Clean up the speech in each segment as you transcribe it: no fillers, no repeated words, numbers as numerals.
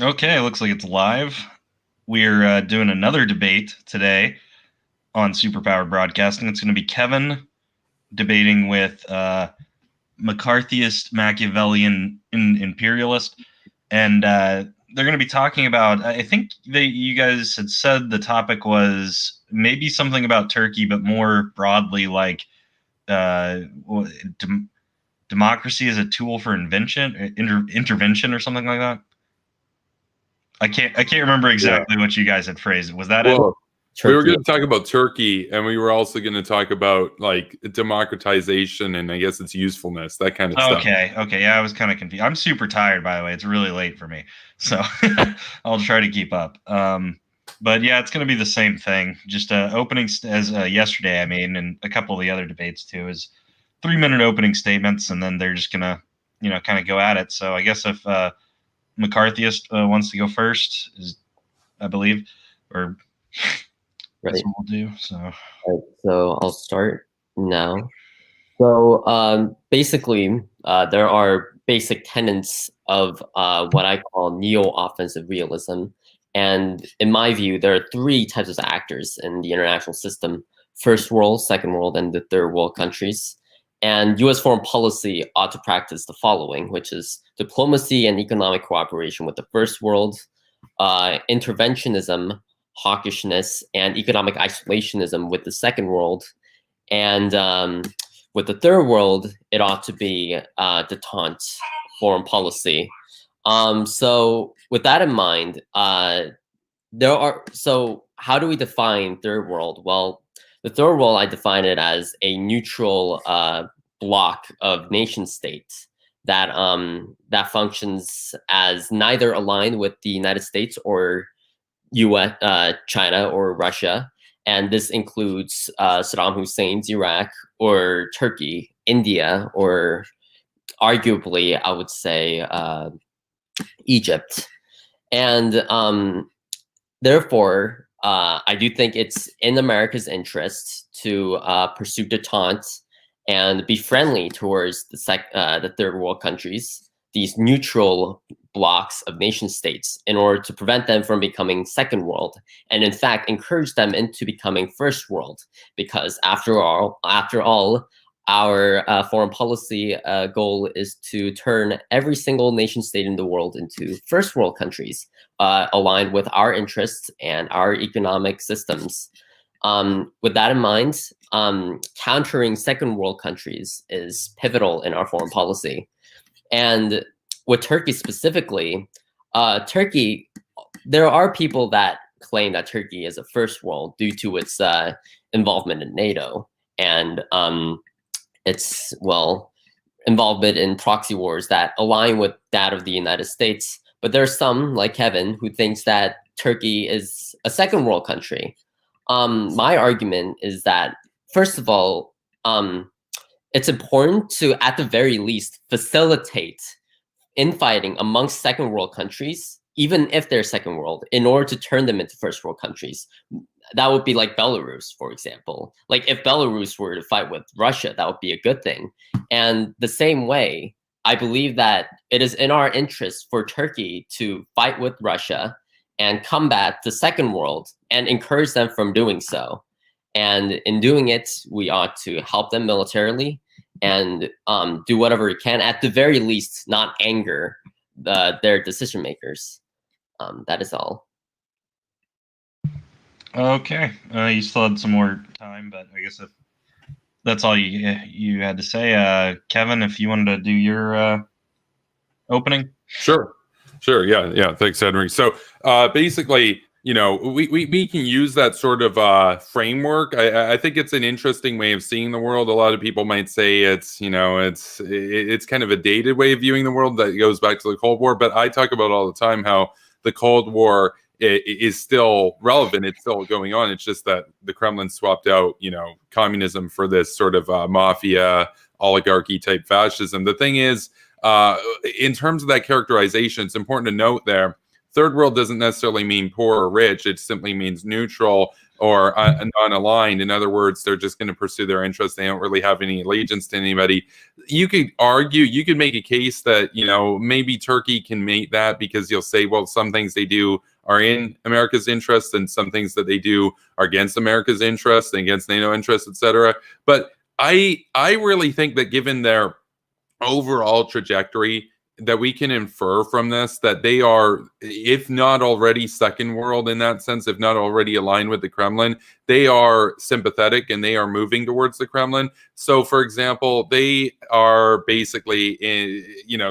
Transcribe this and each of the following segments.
Okay, looks like it's live. We're doing another debate today on Superpowered Broadcasting. It's going to be Kevin debating with McCarthyist, Machiavellian, Imperialist, and they're going to be talking about. I think you guys had said the topic was maybe something about Turkey, but more broadly, like uh, democracy as a tool for intervention, or something like that. I can't remember Yeah. exactly what you guys had phrased. Was that it? Well, we were Turkey. going to talk about Turkey, and we were also going to talk about like democratization and I guess its usefulness, that kind of stuff. Okay. Yeah, I was kind of confused. I'm super tired, by the way. It's really late for me, so I'll try to keep up. But yeah, it's going to be the same thing. Just opening as yesterday. I mean, and a couple of the other debates too is 3-minute opening statements, and then they're just gonna, kind of go at it. So I guess if McCarthyist wants to go first, is I believe, or that's Right. what we'll do. So Right. So I'll start now. So basically, there are basic tenets of what I call neo-offensive realism. And in my view, there are three types of actors in the international system: first world, second world, and the third world countries. And US foreign policy ought to practice the following, which is diplomacy and economic cooperation with the first world, interventionism, hawkishness, and economic isolationism with the second world. And with the third world, it ought to be detente foreign policy. So with that in mind, so how do we define third world? Well, the third world, I define it as a neutral block of nation states that functions as neither aligned with the United States or US, China or Russia, and this includes Saddam Hussein's Iraq or Turkey, India, or arguably, I would say Egypt. And therefore, I do think it's in America's interest to pursue detente and be friendly towards the third world countries, these neutral blocks of nation states, in order to prevent them from becoming second world, and in fact encourage them into becoming first world. Because after all, our foreign policy goal is to turn every single nation state in the world into first world countries, aligned with our interests and our economic systems. With that in mind, countering second world countries is pivotal in our foreign policy. And with Turkey specifically, Turkey, there are people that claim that Turkey is a first world due to its involvement in NATO and its, involvement in proxy wars that align with that of the United States. But there's some, like Kevin, who thinks that Turkey is a second world country. My argument is that, first of all, it's important to, at the very least, facilitate infighting amongst second world countries, even if they're second world, in order to turn them into first world countries. That would be like Belarus, for example. Like if Belarus were to fight with Russia, that would be a good thing. And the same way, I believe that it is in our interest for Turkey to fight with Russia and combat the second world and encourage them from doing so. And in doing it, we ought to help them militarily and do whatever we can, at the very least, not anger their decision makers. That is all. okay, you still had some more time, but I guess if that's all you had to say, Kevin, if you wanted to do your opening. Sure. Yeah. Thanks, Henry. So basically, we can use that sort of framework. I think it's an interesting way of seeing the world. A lot of people might say it's kind of a dated way of viewing the world that goes back to the Cold War. But I talk about all the time how the Cold War is still relevant. It's still going on. It's just that the Kremlin swapped out, communism for this sort of mafia oligarchy type fascism. The thing is, in terms of that characterization, it's important to note there, third world doesn't necessarily mean poor or rich. It simply means neutral. or non-aligned. In other words, they're just going to pursue their interests. They don't really have any allegiance to anybody. You could argue, you could make a case that, maybe Turkey can make that, because you'll say, well, some things they do are in America's interest and some things that they do are against America's interest and against NATO interests, etc. But I really think that given their overall trajectory, that we can infer from this that they are, if not already second world in that sense, if not already aligned with the Kremlin, they are sympathetic and they are moving towards the Kremlin. So, for example, they are basically,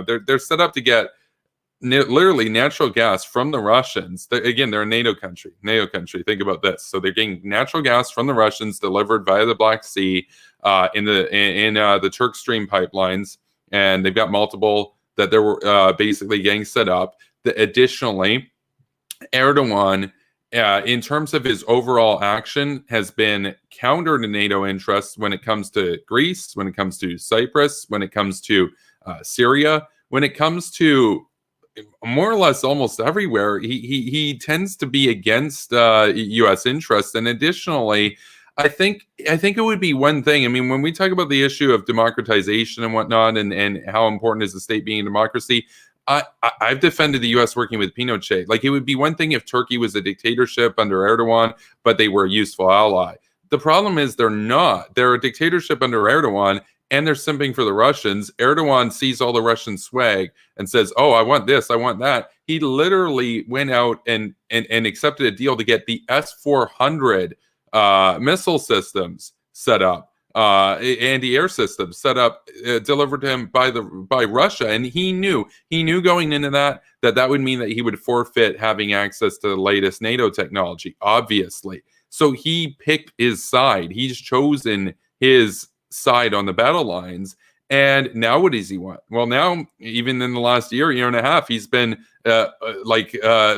they're set up to get literally natural gas from the Russians. Again, they're a NATO country. Think about this. So they're getting natural gas from the Russians delivered via the Black Sea in the Turk Stream pipelines, and they've got multiple that they're basically getting set up. Additionally, Erdogan, in terms of his overall action, has been counter to NATO interests when it comes to Greece, when it comes to Cyprus, when it comes to Syria, when it comes to more or less almost everywhere. He tends to be against U.S. interests. And additionally, I think it would be one thing. I mean, when we talk about the issue of democratization and whatnot, and how important is the state being a democracy, I've defended the U.S. working with Pinochet. Like, it would be one thing if Turkey was a dictatorship under Erdogan, but they were a useful ally. The problem is they're not. They're a dictatorship under Erdogan, and they're simping for the Russians. Erdogan sees all the Russian swag and says, oh, I want this, I want that. He literally went out and accepted a deal to get the S-400 missile systems set up, anti-air systems set up, delivered to him by Russia. And he knew going into that would mean that he would forfeit having access to the latest NATO technology, obviously. So he picked his side. He's chosen his side on the battle lines. And now what does he want? Well, now, even in the last year and a half, he's been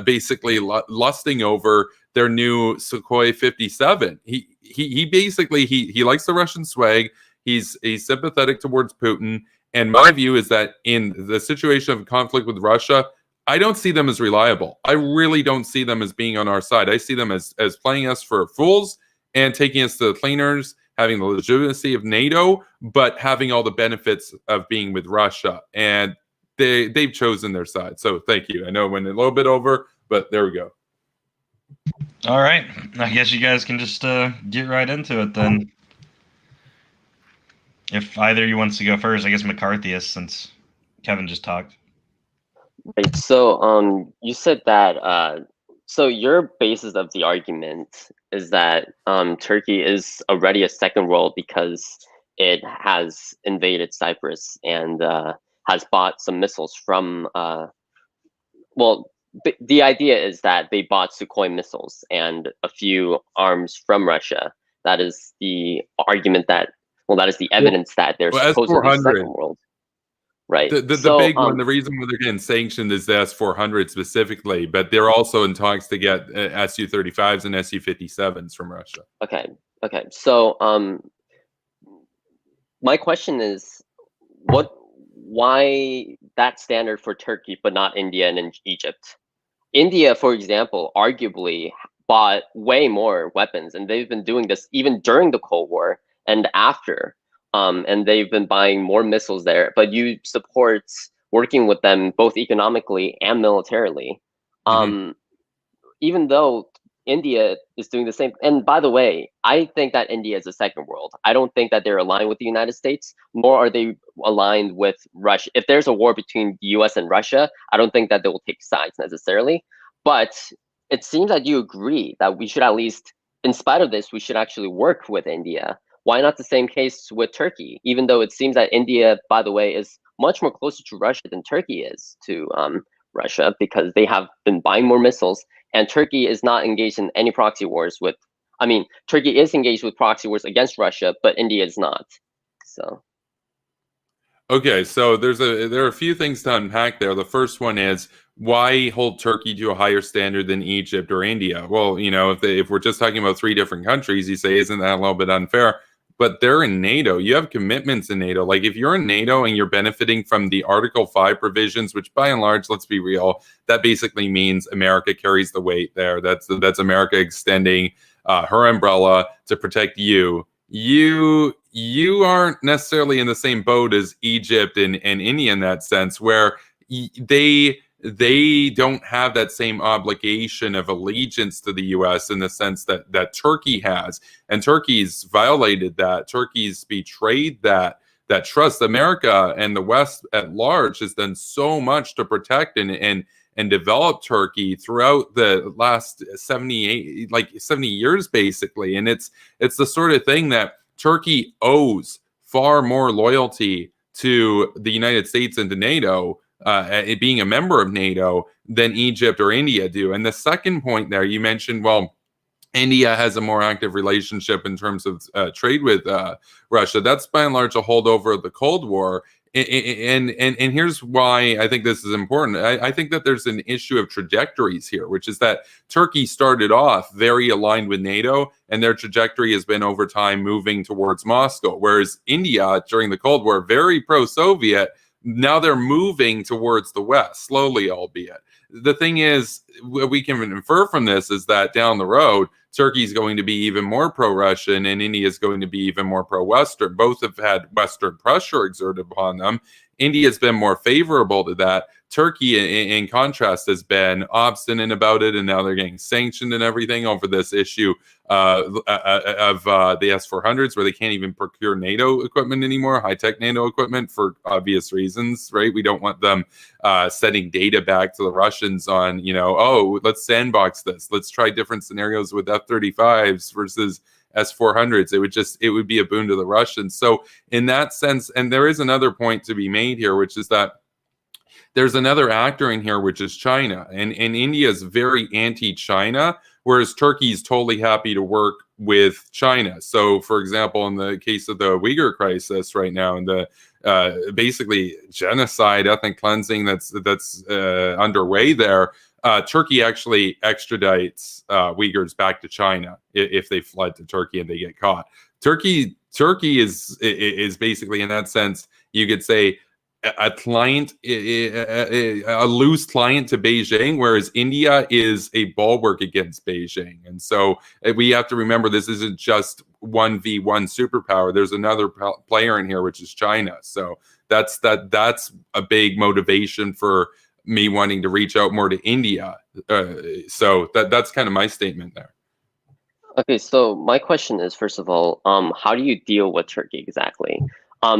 basically lusting over their new Sukhoi 57. He basically likes the Russian swag. He's sympathetic towards Putin. And my view is that in the situation of conflict with Russia, I don't see them as reliable. I really don't see them as being on our side. I see them as playing us for fools and taking us to the cleaners, having the legitimacy of NATO, but having all the benefits of being with Russia. And they've chosen their side. So thank you. I know it went a little bit over, but there we go. All right. I guess you guys can just get right into it then. If either of you wants to go first, I guess McCarthyist, since Kevin just talked. Right. So you said that so your basis of the argument is that Turkey is already a second world because it has invaded Cyprus and has bought some missiles from the idea is that they bought Sukhoi missiles and a few arms from Russia. That is the argument that is the evidence that they're supposedly a second world. Right. The big one, the reason why they're getting sanctioned is the S-400 specifically, but they're also in talks to get Su-35s and Su-57s from Russia. Okay. So my question is, why that standard for Turkey but not India and Egypt? India, for example, arguably bought way more weapons, and they've been doing this even during the Cold War and after. And they've been buying more missiles there, but you support working with them both economically and militarily. Even though India is doing the same. And by the way, I think that India is a second world. I don't think that they're aligned with the United States, nor are they aligned with Russia. If there's a war between the US and Russia, I don't think that they will take sides necessarily. But it seems that you agree that we should at least, in spite of this, we should actually work with India. Why not the same case with Turkey? Even though it seems that India, by the way, is much more closer to Russia than Turkey is to Russia, because they have been buying more missiles, and Turkey is not engaged in any proxy wars with, Turkey is engaged with proxy wars against Russia, but India is not. So. Okay, so there are a few things to unpack there. The first one is, why hold Turkey to a higher standard than Egypt or India? Well, if we're just talking about three different countries, you say, isn't that a little bit unfair? But they're in NATO. You have commitments in NATO. Like, if you're in NATO and you're benefiting from the Article 5 provisions, which by and large, let's be real, that basically means America carries the weight there. That's America extending her umbrella to protect you. You aren't necessarily in the same boat as Egypt and India in that sense, where they don't have that same obligation of allegiance to the U.S. in the sense that Turkey has, and Turkey's violated that. Turkey's betrayed that trust. America and the West at large has done so much to protect and develop Turkey throughout the last 70 years, basically. And it's the sort of thing that Turkey owes far more loyalty to the United States and to NATO, it being a member of NATO, than Egypt or India do. And the second point there, you mentioned, well, India has a more active relationship in terms of trade with Russia. That's by and large a holdover of the Cold War. And here's why I think this is important. I think that there's an issue of trajectories here, which is that Turkey started off very aligned with NATO, and their trajectory has been over time moving towards Moscow. Whereas India, during the Cold War, very pro-Soviet, now they're moving towards the West, slowly, albeit. The thing is, what we can infer from this is that down the road, Turkey is going to be even more pro-Russian and India is going to be even more pro-Western. Both have had Western pressure exerted upon them. India has been more favorable to that. Turkey, in contrast, has been obstinate about it, and now they're getting sanctioned and everything over this issue of the S-400s, where they can't even procure NATO equipment anymore, high-tech NATO equipment, for obvious reasons, right? We don't want them sending data back to the Russians on, oh, let's sandbox this. Let's try different scenarios with F-35s versus S-400s. It would be a boon to the Russians. So in that sense, and there is another point to be made here, which is that there's another actor in here, which is China. And India is very anti-China, whereas Turkey is totally happy to work with China. So, for example, in the case of the Uyghur crisis right now, and the basically genocide, ethnic cleansing that's underway there, Turkey actually extradites Uyghurs back to China if they fled to Turkey and they get caught. Turkey is basically, in that sense, you could say, a client, a loose client to Beijing, whereas India is a bulwark against Beijing. And so we have to remember, this isn't just 1v1 superpower. There's another player in here, which is China. So that's a big motivation for me wanting to reach out more to India. So that's kind of my statement there. Okay, so my question is, first of all, how do you deal with Turkey exactly?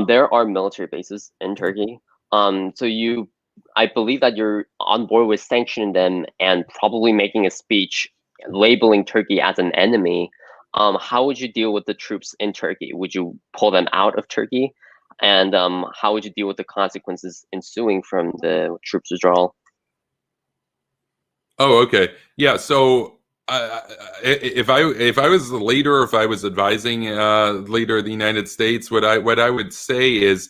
There are military bases in Turkey. I believe that you're on board with sanctioning them and probably making a speech labeling Turkey as an enemy. How would you deal with the troops in Turkey? Would you pull them out of Turkey? And how would you deal with the consequences ensuing from the troops withdrawal? Oh, okay. Yeah, so if I was the leader, if I was advising leader of the United States, what I would say is,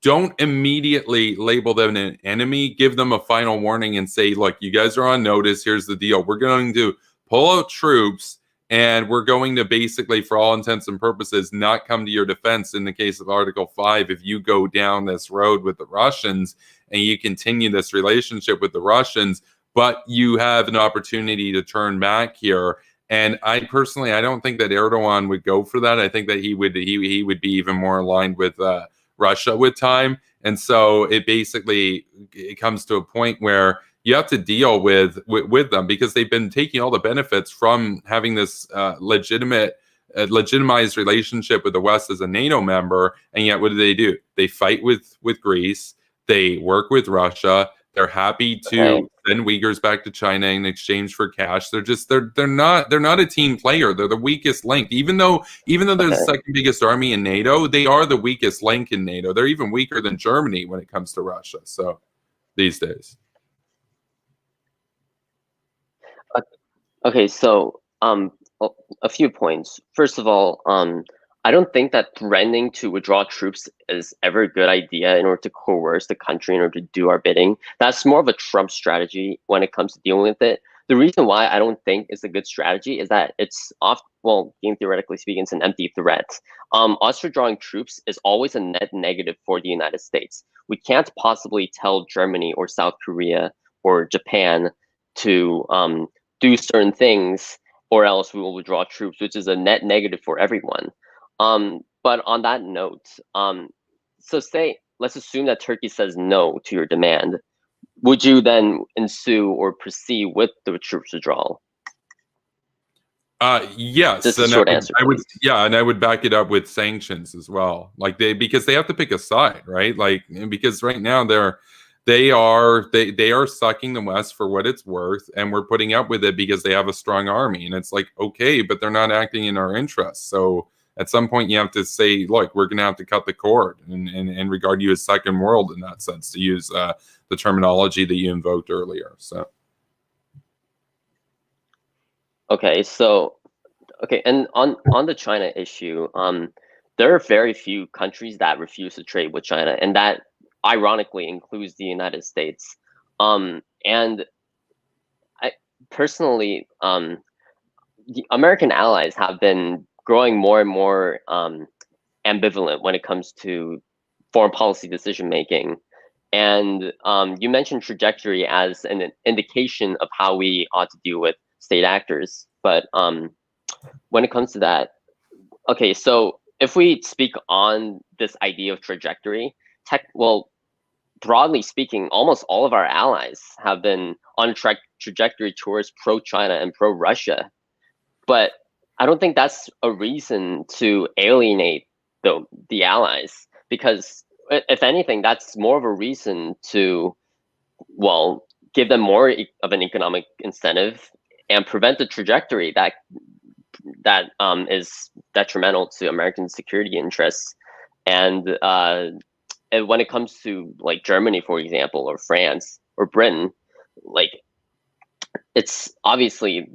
don't immediately label them an enemy. Give them a final warning and say, look, you guys are on notice. Here's the deal. We're going to pull out troops, and we're going to basically, for all intents and purposes, not come to your defense in the case of Article 5 if you go down this road with the Russians and you continue this relationship with the Russians. But you have an opportunity to turn back here. And I personally, I don't think that Erdogan would go for that. I think that he would be even more aligned with Russia with time. And so it comes to a point where you have to deal with them, because they've been taking all the benefits from having this legitimized relationship with the West as a NATO member. And yet what do? They fight with Greece. They work with Russia. They're happy to send Uyghurs back to China in exchange for cash. They're not a team player. They're the weakest link. Even though they're the second biggest army in NATO, they are the weakest link in NATO. They're even weaker than Germany when it comes to Russia. So these days. Okay, so a few points. First of all, I don't think that threatening to withdraw troops is ever a good idea in order to coerce the country in order to do our bidding. That's more of a Trump strategy when it comes to dealing with it. The reason why I don't think it's a good strategy is that it's theoretically speaking, it's an empty threat. Us withdrawing troops is always a net negative for the United States. We can't possibly tell Germany or South Korea or Japan to do certain things or else we will withdraw troops, which is a net negative for everyone. But on that note, so let's assume that Turkey says no to your demand. Would you then ensue or proceed with the troops withdrawal? Yes, Just a and short answer, I would, please. yeah, and I would back it up with sanctions as well. Like because they have to pick a side, right? Like because right now they are sucking the West for what it's worth, and we're putting up with it because they have a strong army. And it's like, okay, but they're not acting in our interests. So at some point you have to say, look, we're gonna have to cut the cord and regard you as second world in that sense, to use the terminology that you invoked earlier. So Okay, and on the China issue, there are very few countries that refuse to trade with China, and that ironically includes the United States. And I personally, the American allies have been growing more and more ambivalent when it comes to foreign policy decision making. And you mentioned trajectory as an indication of how we ought to deal with state actors, but when it comes to that, okay, so if we speak on this idea of trajectory, broadly speaking, almost all of our allies have been on a trajectory towards pro-China and pro-Russia. But I don't think that's a reason to alienate the allies, because if anything, that's more of a reason to, well, give them more of an economic incentive and prevent the trajectory that is detrimental to American security interests. And when it comes to like Germany, for example, or France or Britain, like it's obviously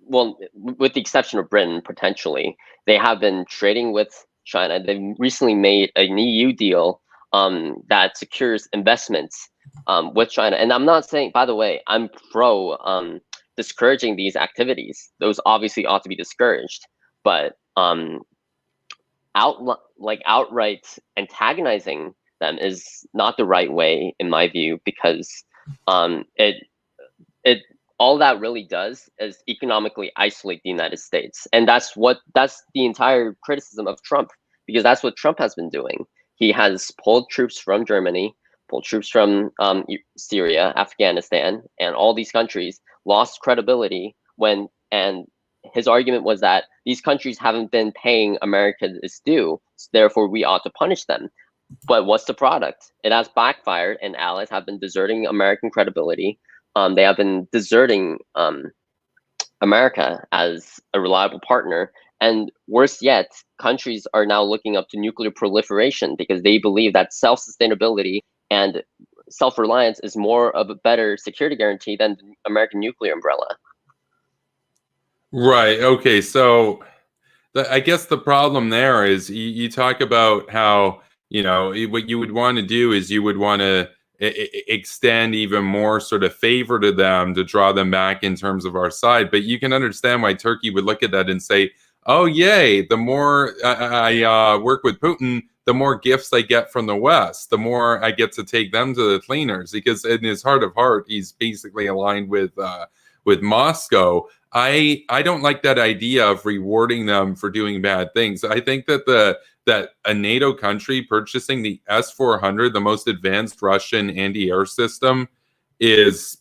well, with the exception of Britain, potentially, they have been trading with China. They've recently made an EU deal that secures investments with China. And I'm not saying, by the way, I'm pro discouraging these activities. Those obviously ought to be discouraged. But outright antagonizing them is not the right way, in my view, because it all that really does is economically isolate the United States. And that's the entire criticism of Trump, because that's what Trump has been doing. He has pulled troops from Germany, pulled troops from Syria, Afghanistan, and all these countries, lost credibility and his argument was that these countries haven't been paying America its due, so therefore we ought to punish them. But what's the product? It has backfired, and allies have been deserting American credibility. They have been deserting America as a reliable partner. And worse yet, countries are now looking up to nuclear proliferation because they believe that self-sustainability and self-reliance is more of a better security guarantee than the American nuclear umbrella. right, okay, so I guess the problem there is you talk about how, what you would want to do is you would want to extend even more sort of favor to them to draw them back in terms of our side. But you can understand why Turkey would look at that and say, oh, yay, the more I work with Putin, the more gifts I get from the West, the more I get to take them to the cleaners, because in his heart of heart, he's basically aligned with Moscow. I don't like that idea of rewarding them for doing bad things. I think that that a NATO country purchasing the S-400, the most advanced Russian anti-air system, is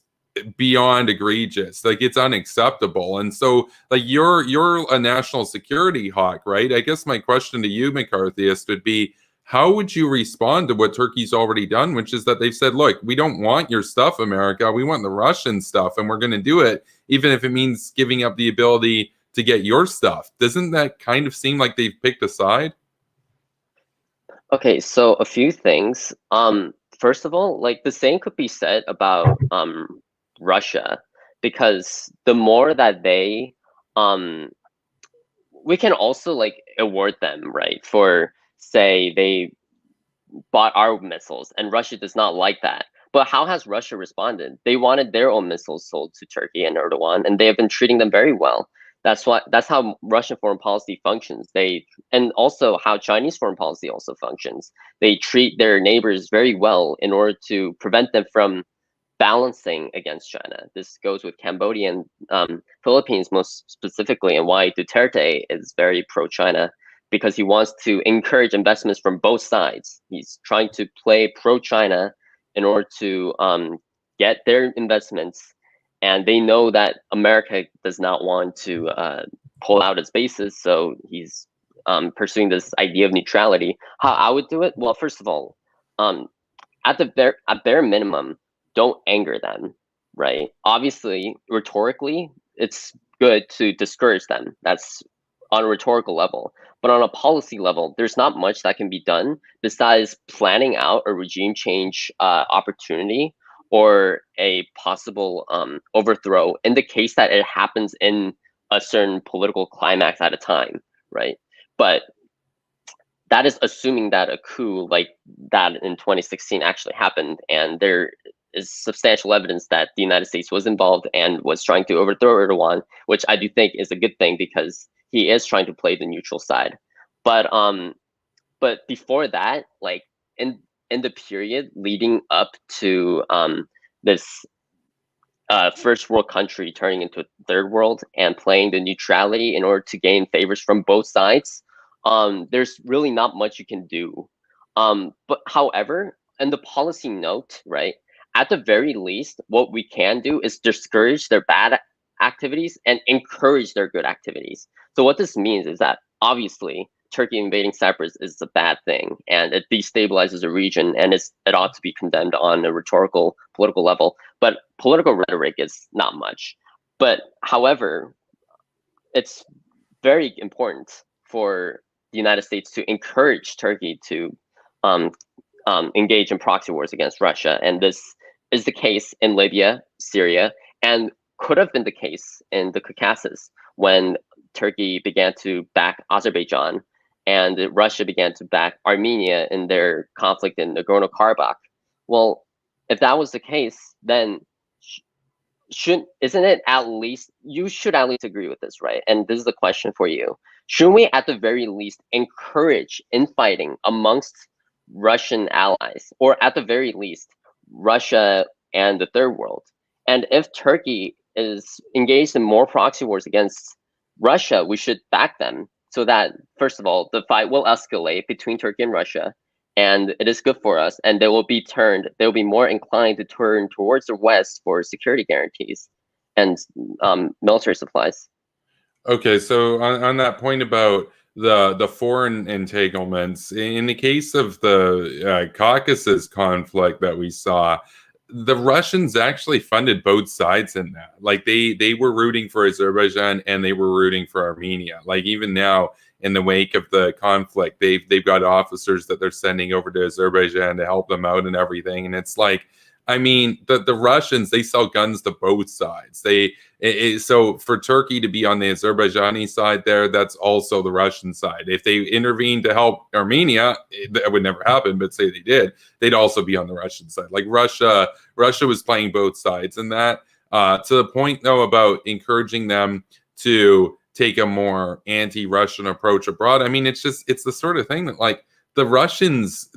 beyond egregious. Like, it's unacceptable. And so, like, you're a national security hawk, right? I guess my question to you, McCarthyist, would be, how would you respond to what Turkey's already done, which is that they've said, look, we don't want your stuff, America. We want the Russian stuff, and we're going to do it, even if it means giving up the ability to get your stuff. Doesn't that kind of seem like they've picked a side? Okay, so a few things. First of all, like the same could be said about Russia, because the more that we can also like award them, right, for say they bought our missiles, and Russia does not like that. But how has Russia responded? They wanted their own missiles sold to Turkey and Erdogan, and they have been treating them very well. That's how Russian foreign policy functions. And also how Chinese foreign policy also functions. They treat their neighbors very well in order to prevent them from balancing against China. This goes with Cambodia and Philippines most specifically, and why Duterte is very pro-China, because he wants to encourage investments from both sides. He's trying to play pro-China in order to get their investments, and they know that America does not want to pull out its bases, so he's pursuing this idea of neutrality. How I would do it? Well, first of all, at bare minimum, don't anger them, right? Obviously, rhetorically, it's good to discourage them. That's on a rhetorical level. But on a policy level, there's not much that can be done besides planning out a regime change opportunity or a possible overthrow in the case that it happens in a certain political climax at a time, right? But that is assuming that a coup like that in 2016 actually happened, and there is substantial evidence that the United States was involved and was trying to overthrow Erdogan, which I do think is a good thing because he is trying to play the neutral side. But before that, like in the period leading up to this first world country turning into a third world and playing the neutrality in order to gain favors from both sides, there's really not much you can do. But however, in the policy note, right, at the very least, what we can do is discourage their bad activities and encourage their good activities. So what this means is that obviously Turkey invading Cyprus is a bad thing, and it destabilizes a region, and it ought to be condemned on a rhetorical political level. But political rhetoric is not much. But however, it's very important for the United States to encourage Turkey to engage in proxy wars against Russia, and this is the case in Libya, Syria, and could have been the case in the Caucasus when Turkey began to back Azerbaijan and Russia began to back Armenia in their conflict in Nagorno-Karabakh. Well, if that was the case, then isn't it at least, you should at least agree with this, right? And this is the question for you. Shouldn't we at the very least encourage infighting amongst Russian allies, or at the very least, Russia and the third world? And if Turkey is engaged in more proxy wars against Russia, we should back them so that, first of all, the fight will escalate between Turkey and Russia, and it is good for us, and they will be more inclined to turn towards the West for security guarantees and military supplies. Okay, so on that point about the foreign entanglements, in the case of the Caucasus conflict that we saw, the Russians actually funded both sides in that. Like they were rooting for Azerbaijan and they were rooting for Armenia. Like even now in the wake of the conflict, they've got officers that they're sending over to Azerbaijan to help them out and everything. And it's like, I mean, the Russians, they sell guns to both sides. So for Turkey to be on the Azerbaijani side there, that's also the Russian side. If they intervened to help Armenia, that would never happen, but say they did, they'd also be on the Russian side. Like Russia was playing both sides in that. To the point, though, about encouraging them to take a more anti-Russian approach abroad, I mean, it's the sort of thing that, like, the Russians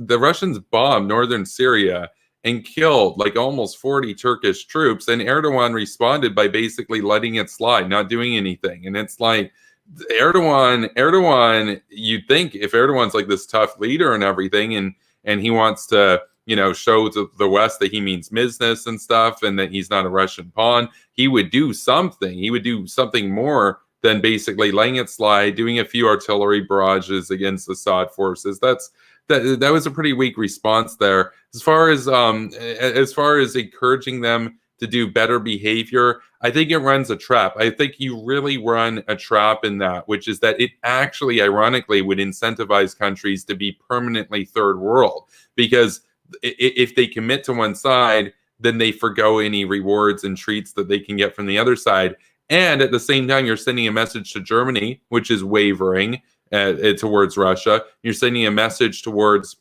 bombed northern Syria and killed like almost 40 Turkish troops, and Erdogan responded by basically letting it slide, not doing anything. And it's like Erdogan, you'd think if Erdogan's like this tough leader and everything, and he wants to, show to the West that he means business and stuff, and that he's not a Russian pawn, he would do something. He would do something more than basically letting it slide, doing a few artillery barrages against Assad forces. That was a pretty weak response there. As far as encouraging them to do better behavior, I think it runs a trap. I think you really run a trap in that, which is that it actually, ironically, would incentivize countries to be permanently third world, because if they commit to one side, then they forgo any rewards and treats that they can get from the other side. And at the same time, you're sending a message to Germany, which is wavering towards Russia. You're sending a message towards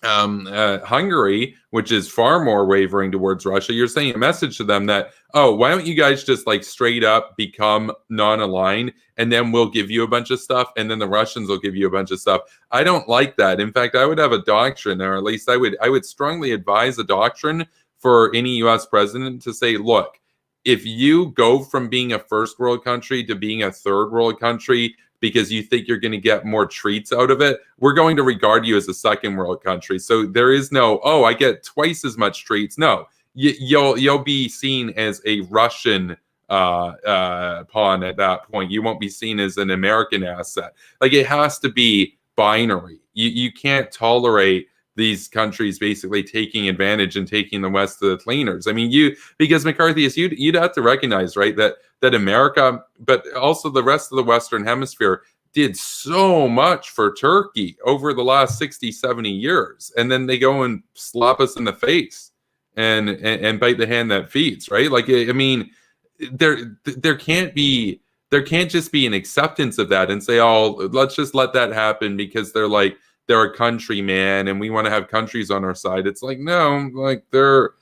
Hungary, which is far more wavering towards Russia. You're sending a message to them that, oh, why don't you guys just like straight up become non-aligned, and then we'll give you a bunch of stuff, and then the Russians will give you a bunch of stuff. I don't like that. In fact, I would have a doctrine, or at least I would strongly advise a doctrine for any U.S. president to say, look, if you go from being a first world country to being a third world country because you think you're going to get more treats out of it, we're going to regard you as a second world country. So there is no, oh, I get twice as much treats. No, you'll be seen as a Russian pawn at that point. You won't be seen as an American asset. Like, it has to be binary. You can't tolerate these countries basically taking advantage and taking the West to the cleaners. I mean, because McCarthyist, you'd have to recognize, right, that America, but also the rest of the Western Hemisphere, did so much for Turkey over the last 60, 70 years. And then they go and slap us in the face and bite the hand that feeds, right? Like, I mean, there can't just be an acceptance of that and say, oh, let's just let that happen because they're a country, man, and we want to have countries on our side. It's like, no, like they're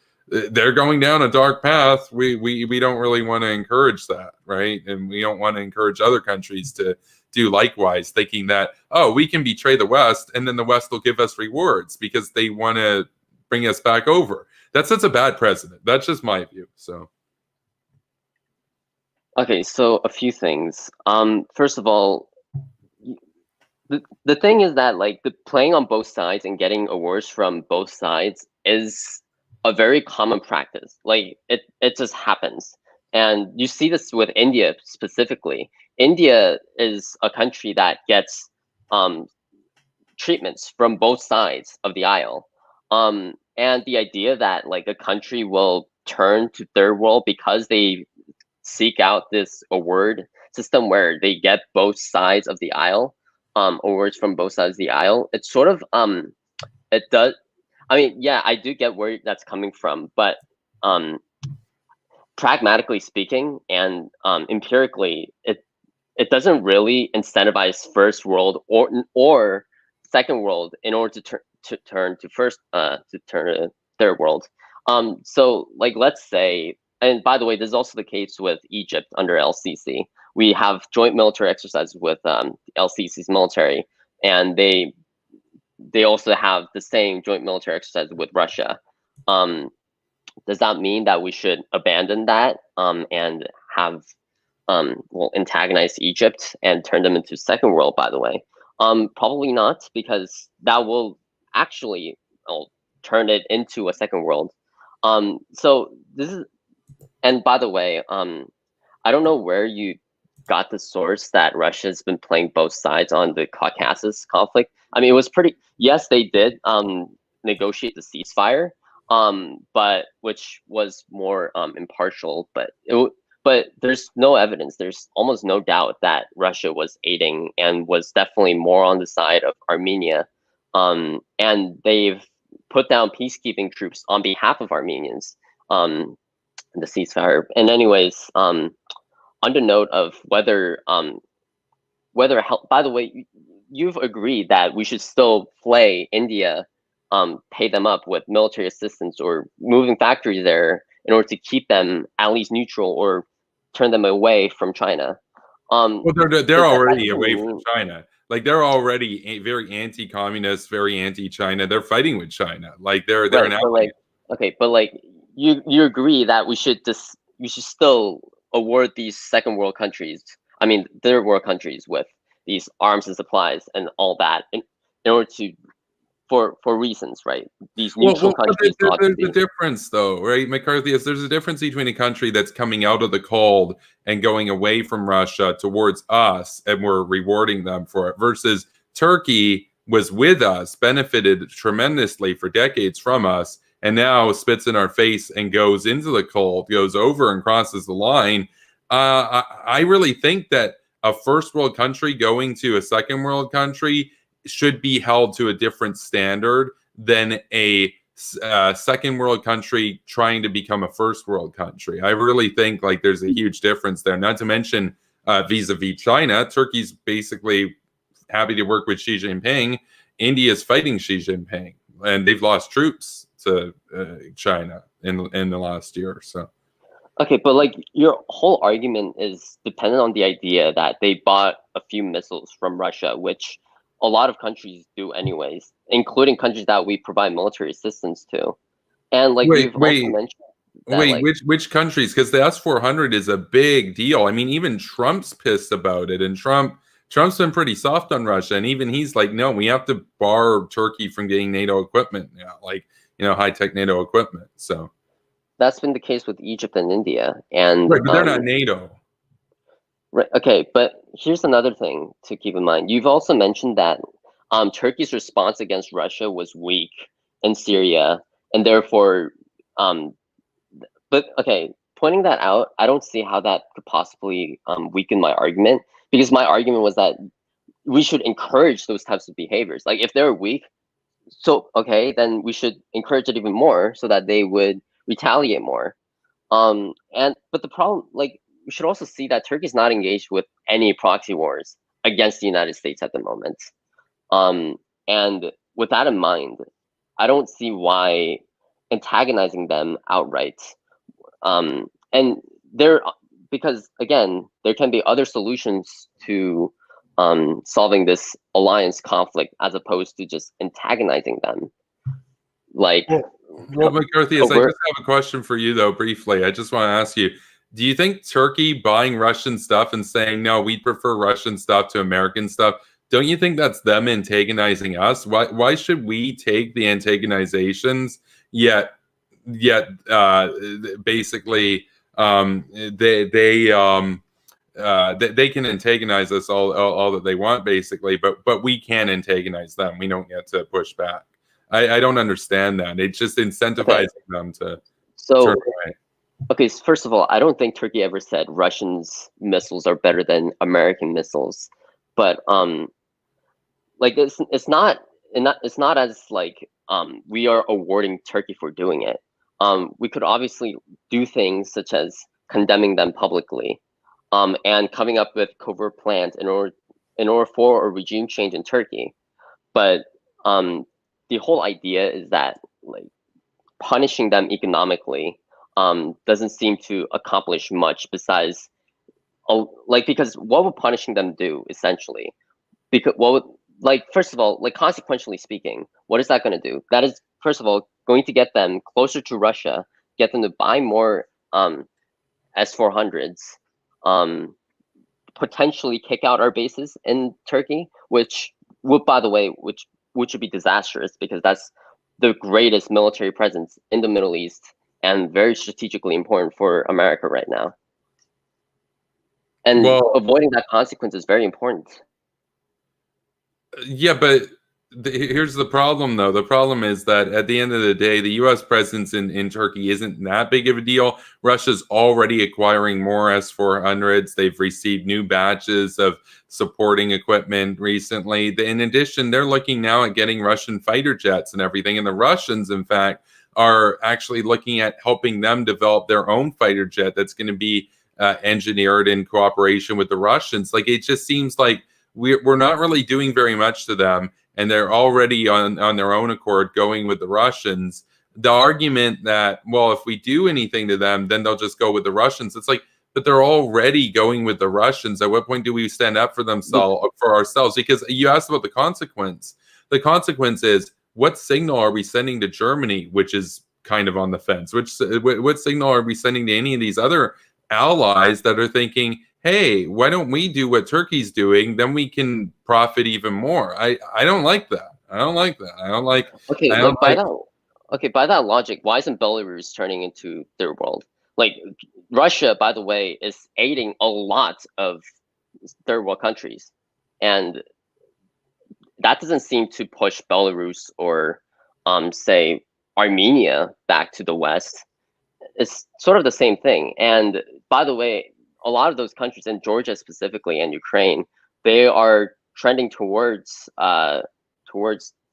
going down a dark path. We don't really want to encourage that, right? And we don't want to encourage other countries to do likewise, thinking that, oh, we can betray the West and then the West will give us rewards because they want to bring us back over. That's such a bad precedent. That's just my view. So. Okay, so a few things. First of all, the thing is that, like, the playing on both sides and getting awards from both sides is a very common practice. Like, it just happens. And you see this with India specifically. India is a country that gets treatments from both sides of the aisle. And the idea that, like, a country will turn to third world because they seek out this award system where they get both sides of the aisle, awards from both sides of the aisle. It's sort of it does. I mean, yeah, I do get where that's coming from, but pragmatically speaking and empirically, it doesn't really incentivize first world or second world in order to turn to third world. So, like, let's say, and by the way, this is also the case with Egypt under LCC. We have joint military exercises with LCC's military, and they also have the same joint military exercises with Russia. Does that mean that we should abandon that and have antagonize Egypt and turn them into second world? By the way, probably not, because that will actually turn it into a second world. So this is. And by the way, I don't know where you got the source that Russia's been playing both sides on the Caucasus conflict. I mean, it was pretty. Yes, they did negotiate the ceasefire, but which was more impartial. But there's no evidence. There's almost no doubt that Russia was aiding and was definitely more on the side of Armenia. And they've put down peacekeeping troops on behalf of Armenians. The ceasefire. And anyways, on the note of whether help, by the way, you've agreed that we should still play India, pay them up with military assistance or moving factories there in order to keep them at least neutral or turn them away from China. Well, they're already away from China. Like, they're already very anti-communist, very anti-China. They're fighting with China. Like, they're right, an ally. But like you agree that we should still award these second world countries, I mean third world countries, with these arms and supplies and all that in order to for reasons, right? These neutral countries. There's a difference, though, right, McCarthy? There's a difference between a country that's coming out of the cold and going away from Russia towards us, and we're rewarding them for it, versus Turkey was with us, benefited tremendously for decades from us, and now spits in our face and goes into the cold, goes over and crosses the line. I really think that a first world country going to a second world country should be held to a different standard than a second world country trying to become a first world country. I really think, like, there's a huge difference there. Not to mention vis-a-vis China, Turkey's basically happy to work with Xi Jinping. India's fighting Xi Jinping, and they've lost troops to China in the last year or so. Okay, but like, your whole argument is dependent on the idea that they bought a few missiles from Russia, which a lot of countries do anyways, including countries that we provide military assistance to. And like we've also mentioned that, Wait, which countries? Because the S-400 is a big deal. I mean, even Trump's pissed about it, and Trump's been pretty soft on Russia, and even he's like, no, we have to bar Turkey from getting NATO equipment now, like high-tech NATO equipment. So that's been the case with Egypt and India, and right, but they're not NATO. Right. Okay, but here's another thing to keep in mind. You've also mentioned that Turkey's response against Russia was weak in Syria, and therefore, but okay, pointing that out, I don't see how that could possibly weaken my argument, because my argument was that we should encourage those types of behaviors. Like if they're weak, so okay, then we should encourage it even more so that they would retaliate more. But the problem, like, we should also see that Turkey is not engaged with any proxy wars against the United States at the moment. And with that in mind, I don't see why antagonizing them outright. And there, because again, there can be other solutions to solving this alliance conflict as opposed to just antagonizing them. Like, well, McCarthyist, I just have a question for you though, briefly. I just want to ask you, do you think Turkey buying Russian stuff and saying, no, we prefer Russian stuff to American stuff, don't you think that's them antagonizing us? Why should we take the antagonizations, yet basically they can antagonize us all that they want, basically, but we can antagonize them. We don't get to push back. I don't understand that. It's just incentivizing them to turn away. Okay, so first of all, I don't think Turkey ever said Russians' missiles are better than American missiles, but like it's not as like we are awarding Turkey for doing it. We could obviously do things such as condemning them publicly, and coming up with covert plans in order for a regime change in Turkey. But the whole idea is that like punishing them economically doesn't seem to accomplish much besides because what would punishing them do essentially? Because first of all, like consequentially speaking, what is that going to do? That is first of all going to get them closer to Russia, get them to buy more S-400s, potentially kick out our bases in Turkey, which would, by the way, which would be disastrous because that's the greatest military presence in the Middle East and very strategically important for America right now. And avoiding that consequence is very important. Yeah, but here's the problem, though. The problem is that at the end of the day, the U.S. presence in Turkey isn't that big of a deal. Russia's already acquiring more S-400s. They've received new batches of supporting equipment recently. In addition, they're looking now at getting Russian fighter jets and everything. And the Russians, in fact, are actually looking at helping them develop their own fighter jet that's going to be engineered in cooperation with the Russians. Like, it just seems like we're not really doing very much to them, and they're already on their own accord going with the Russians. The argument that, well, if we do anything to them, then they'll just go with the Russians. It's like, but they're already going with the Russians. At what point do we stand up for ourselves? Because you asked about the consequence. The consequence is, what signal are we sending to Germany, which is kind of on the fence? What signal are we sending to any of these other allies that are thinking, hey, why don't we do what Turkey's doing? Then we can profit even more. I don't like that. I don't like that. I don't like. By that logic, why isn't Belarus turning into third world? Like Russia, by the way, is aiding a lot of third world countries, and that doesn't seem to push Belarus or say Armenia back to the West. It's sort of the same thing. And by the way, a lot of those countries, in Georgia specifically and Ukraine, they are trending towards the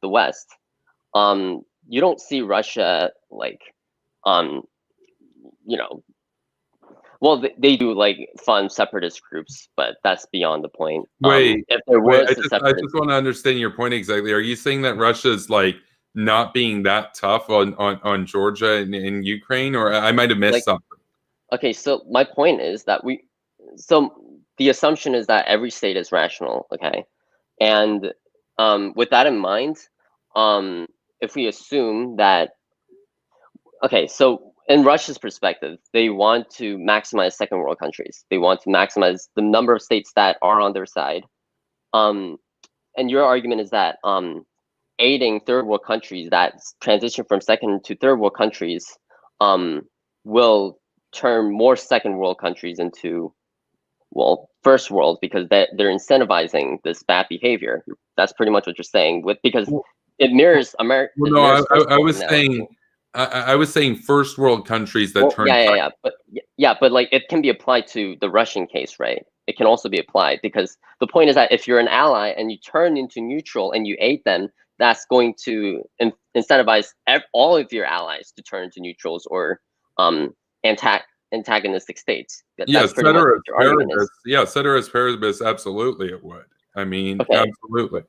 West. You don't see Russia well, they do like fund separatist groups, but that's beyond the point. Wait, if there was I just want to understand your point exactly. Are you saying that Russia's like not being that tough on Georgia and Ukraine, or I might have missed something? Okay, so my point is that the assumption is that every state is rational, okay? And with that in mind, if we assume that okay, so in Russia's perspective, they want to maximize second world countries. They want to maximize the number of states that are on their side. And your argument is that aiding third world countries that transition from second to third world countries will turn more second world countries into, well, first world, because they're incentivizing this bad behavior. That's pretty much what you're saying, because it mirrors America. Well, no, I was saying first world countries that turn. But like it can be applied to the Russian case, right? It can also be applied, because the point is that if you're an ally and you turn into neutral and you aid them, that's going to incentivize all of your allies to turn into neutrals or antagonistic states. Yes, ceteris paribus, absolutely it would. I mean, okay. Absolutely.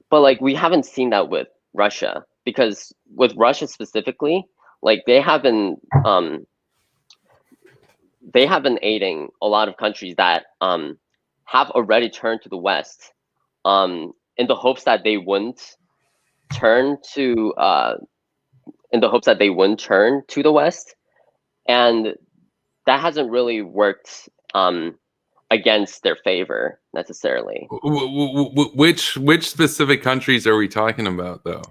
But like we haven't seen that with Russia, because with Russia specifically, like they have been aiding a lot of countries that have already turned to the West in the hopes that they wouldn't turn to the West, and that hasn't really worked against their favor necessarily. Which specific countries are we talking about, though?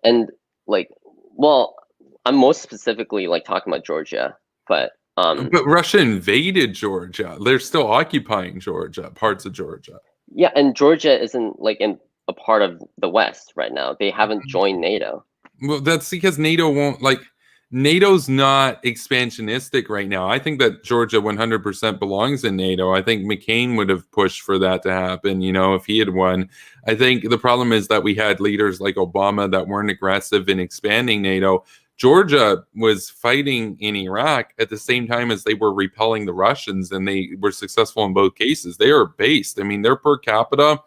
And like, well, I'm most specifically like talking about Georgia, but Russia invaded Georgia. They're still occupying Georgia, parts of Georgia. Yeah, and Georgia isn't like in a part of the West right now. They haven't joined NATO. Well, that's because NATO won't, like, NATO's not expansionistic right now. I think that Georgia 100% belongs in NATO. I think McCain would have pushed for that to happen, you know, if he had won. I think the problem is that we had leaders like Obama that weren't aggressive in expanding NATO. Georgia was fighting in Iraq at the same time as they were repelling the Russians, and they were successful in both cases. They are based. I mean, their per capita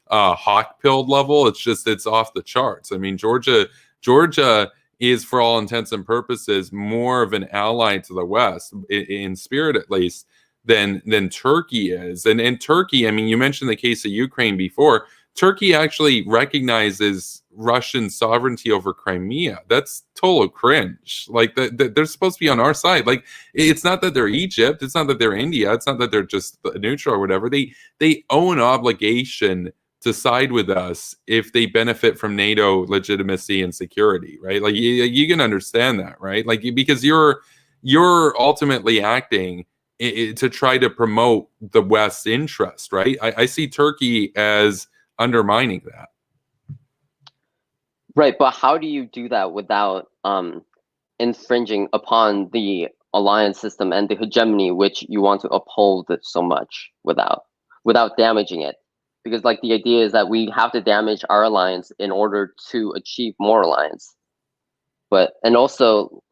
hawk pilled level, it's off the charts. I mean, Georgia is, for all intents and purposes, more of an ally to the West, in spirit at least, than Turkey is. And Turkey, I mean, you mentioned the case of Ukraine before. Turkey actually recognizes Russian sovereignty over Crimea. That's total cringe. Like, they're supposed to be on our side. Like, it's not that they're Egypt. It's not that they're India. It's not that they're just neutral or whatever. They owe an obligation to side with us if they benefit from NATO legitimacy and security, right? Like, you can understand that, right? Like, because you're ultimately acting to try to promote the West's interest, right? I see Turkey as undermining that. Right, but how do you do that without infringing upon the alliance system and the hegemony which you want to uphold so much without damaging it? Because like the idea is that we have to damage our alliance in order to achieve more alliance. And also,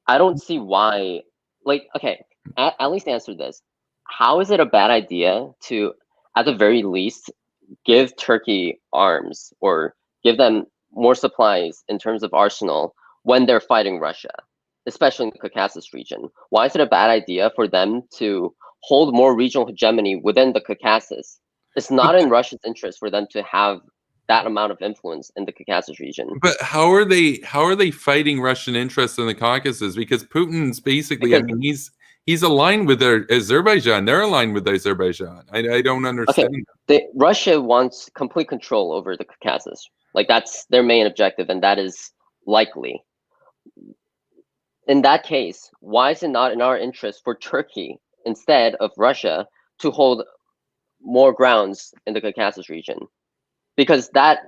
I don't see why, like, okay, at least answer this. How is it a bad idea to, at the very least, give Turkey arms or give them more supplies in terms of arsenal when they're fighting Russia, especially in the Caucasus region? Why is it a bad idea for them to hold more regional hegemony within the Caucasus? It's not in Russia's interest for them to have that amount of influence in the Caucasus region. But how are they fighting Russian interests in the Caucasus? Because Putin's basically, I mean, he's aligned with Azerbaijan. They're aligned with Azerbaijan. I don't understand. Okay. Russia wants complete control over the Caucasus. Like, that's their main objective, and that is likely. In that case, why is it not in our interest for Turkey, instead of Russia, to hold more grounds in the Caucasus region? Because that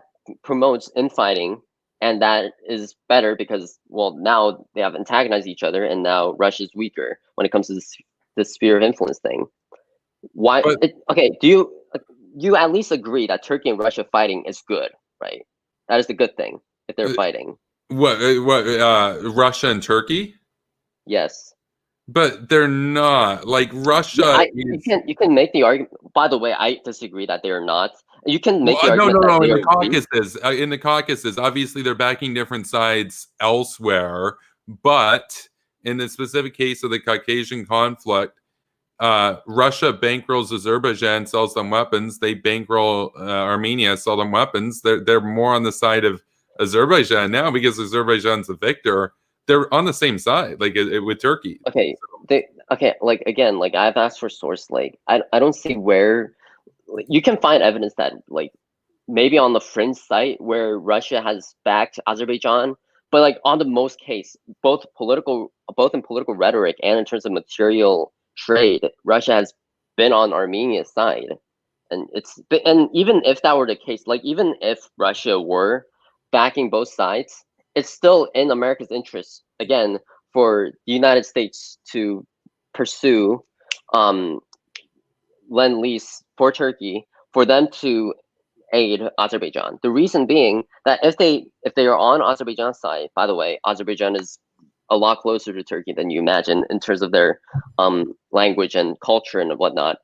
promotes infighting, and that is better because, well, now they have antagonized each other, and now Russia's weaker when it comes to this sphere of influence thing. Why? Okay, do you at least agree that Turkey and Russia fighting is good, right? That is the good thing if they're fighting. What? Russia and Turkey? Yes. But they're not. Like, Russia. You can make the argument. By the way, I disagree that they are not. You can make the argument. No. In the Caucasus, obviously they're backing different sides elsewhere. But in the specific case of the Caucasian conflict, Russia bankrolls Azerbaijan, sells them weapons. They bankroll Armenia, sell them weapons. They're more on the side of Azerbaijan now because Azerbaijan's the victor they're on the same side, like with Turkey. Okay, like again, like I've asked for source. Like I don't see where you can find evidence that like maybe on the fringe site where Russia has backed Azerbaijan, but like on the most case, both in political rhetoric and in terms of material trade, Russia has been on Armenia's side. And even if that were the case, like even if Russia were backing both sides, it's still in America's interest, again, for the United States to pursue lend-lease for Turkey, for them to aid Azerbaijan. The reason being that if they are on Azerbaijan's side, by the way, Azerbaijan is a lot closer to Turkey than you imagine in terms of their language and culture and whatnot.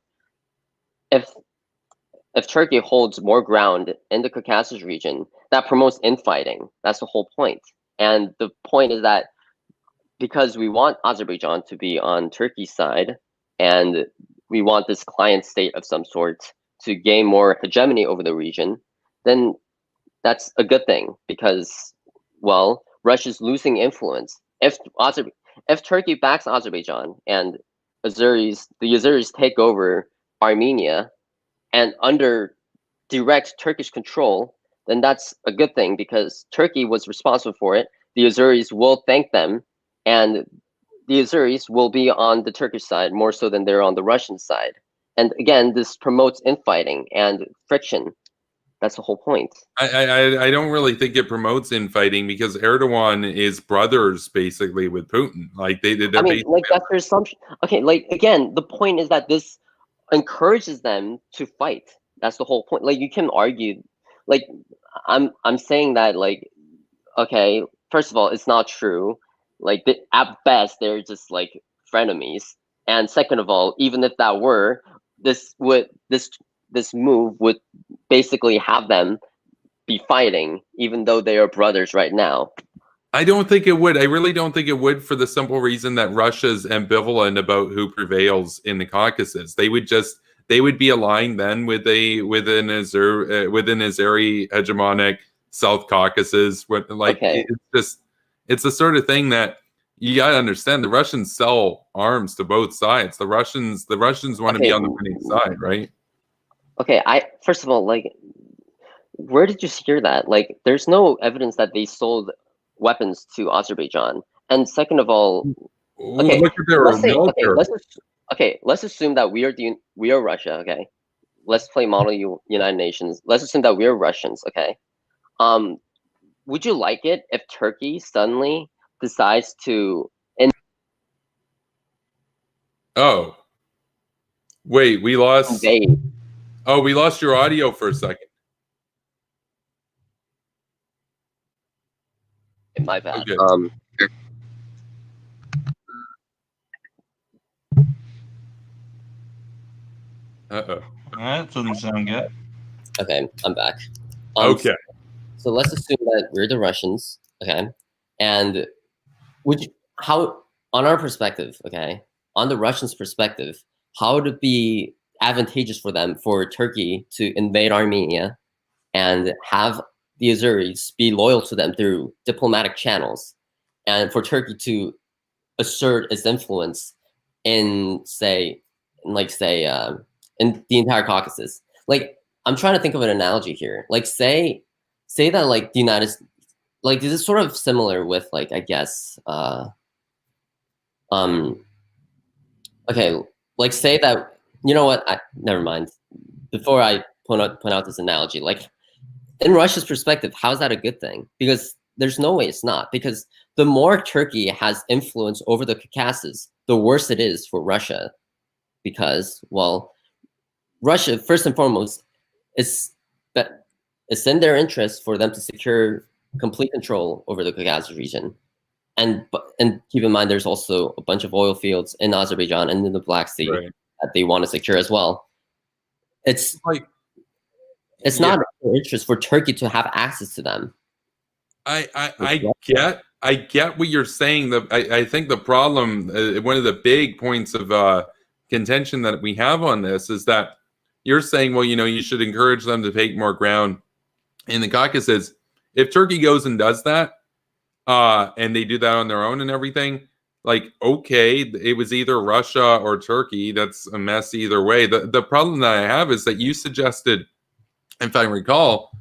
If Turkey holds more ground in the Caucasus region, that promotes infighting. That's the whole point. And the point is that because we want Azerbaijan to be on Turkey's side, and we want this client state of some sort to gain more hegemony over the region, then that's a good thing because, well, Russia's losing influence. If Turkey backs Azerbaijan and the Azeris take over Armenia and under direct Turkish control, then that's a good thing because Turkey was responsible for it. The Azeris will thank them, and the Azeris will be on the Turkish side more so than they're on the Russian side. And again, this promotes infighting and friction. That's the whole point. I don't really think it promotes infighting because Erdogan is brothers basically with Putin. Like I mean, like that's their assumption. Okay, like again, the point is that this encourages them to fight. That's the whole point. Like you can argue, like I'm saying that like, okay, first of all, it's not true. Like at best, they're just like frenemies. And second of all, even if that were, this move would basically have them be fighting, even though they are brothers right now. I don't think it would. I really don't think it would, for the simple reason that Russia's ambivalent about who prevails in the Caucasus. They would be aligned then with an Azeri hegemonic South Caucasus. It's the sort of thing that you gotta understand. The Russians sell arms to both sides. The Russians want to be on the winning side, right? Okay, first of all, like, where did you hear that? Like, there's no evidence that they sold weapons to Azerbaijan. And second of all, okay, look at their military. Let's assume that we are Russia. Okay, let's play model United Nations. Let's assume that we are Russians. Okay, would you like it if Turkey suddenly decides to? Oh, wait, we lost. Invade. Oh, we lost your audio for a second. My bad. Okay. Uh-oh. That doesn't sound good. Okay, I'm back. Okay. So let's assume that we're the Russians, okay? And on our perspective, okay, on the Russians' perspective, how would it be advantageous for Turkey to invade Armenia and have the Azeris be loyal to them through diplomatic channels, and for Turkey to assert its influence in in the entire Caucasus? Like, I'm trying to think of an analogy here. Like, say that like the United, like, this is sort of similar with like, I guess, okay, like say that, you know what? Never mind. Before I point out this analogy, like in Russia's perspective, how is that a good thing? Because there's no way it's not. Because the more Turkey has influence over the Caucasus, the worse it is for Russia. Because, well, Russia, first and foremost, it's in their interest for them to secure complete control over the Caucasus region. And keep in mind, there's also a bunch of oil fields in Azerbaijan and in the Black Sea that they want to secure as well. It's not in their interest for Turkey to have access to them. I get what you're saying. I think the problem, one of the big points of contention that we have on this is that you're saying, well, you should encourage them to take more ground in the Caucasus. If Turkey goes and does that, and they do that on their own and everything, like, okay, it was either Russia or Turkey. That's a mess either way. The problem that I have is that you suggested, if I recall,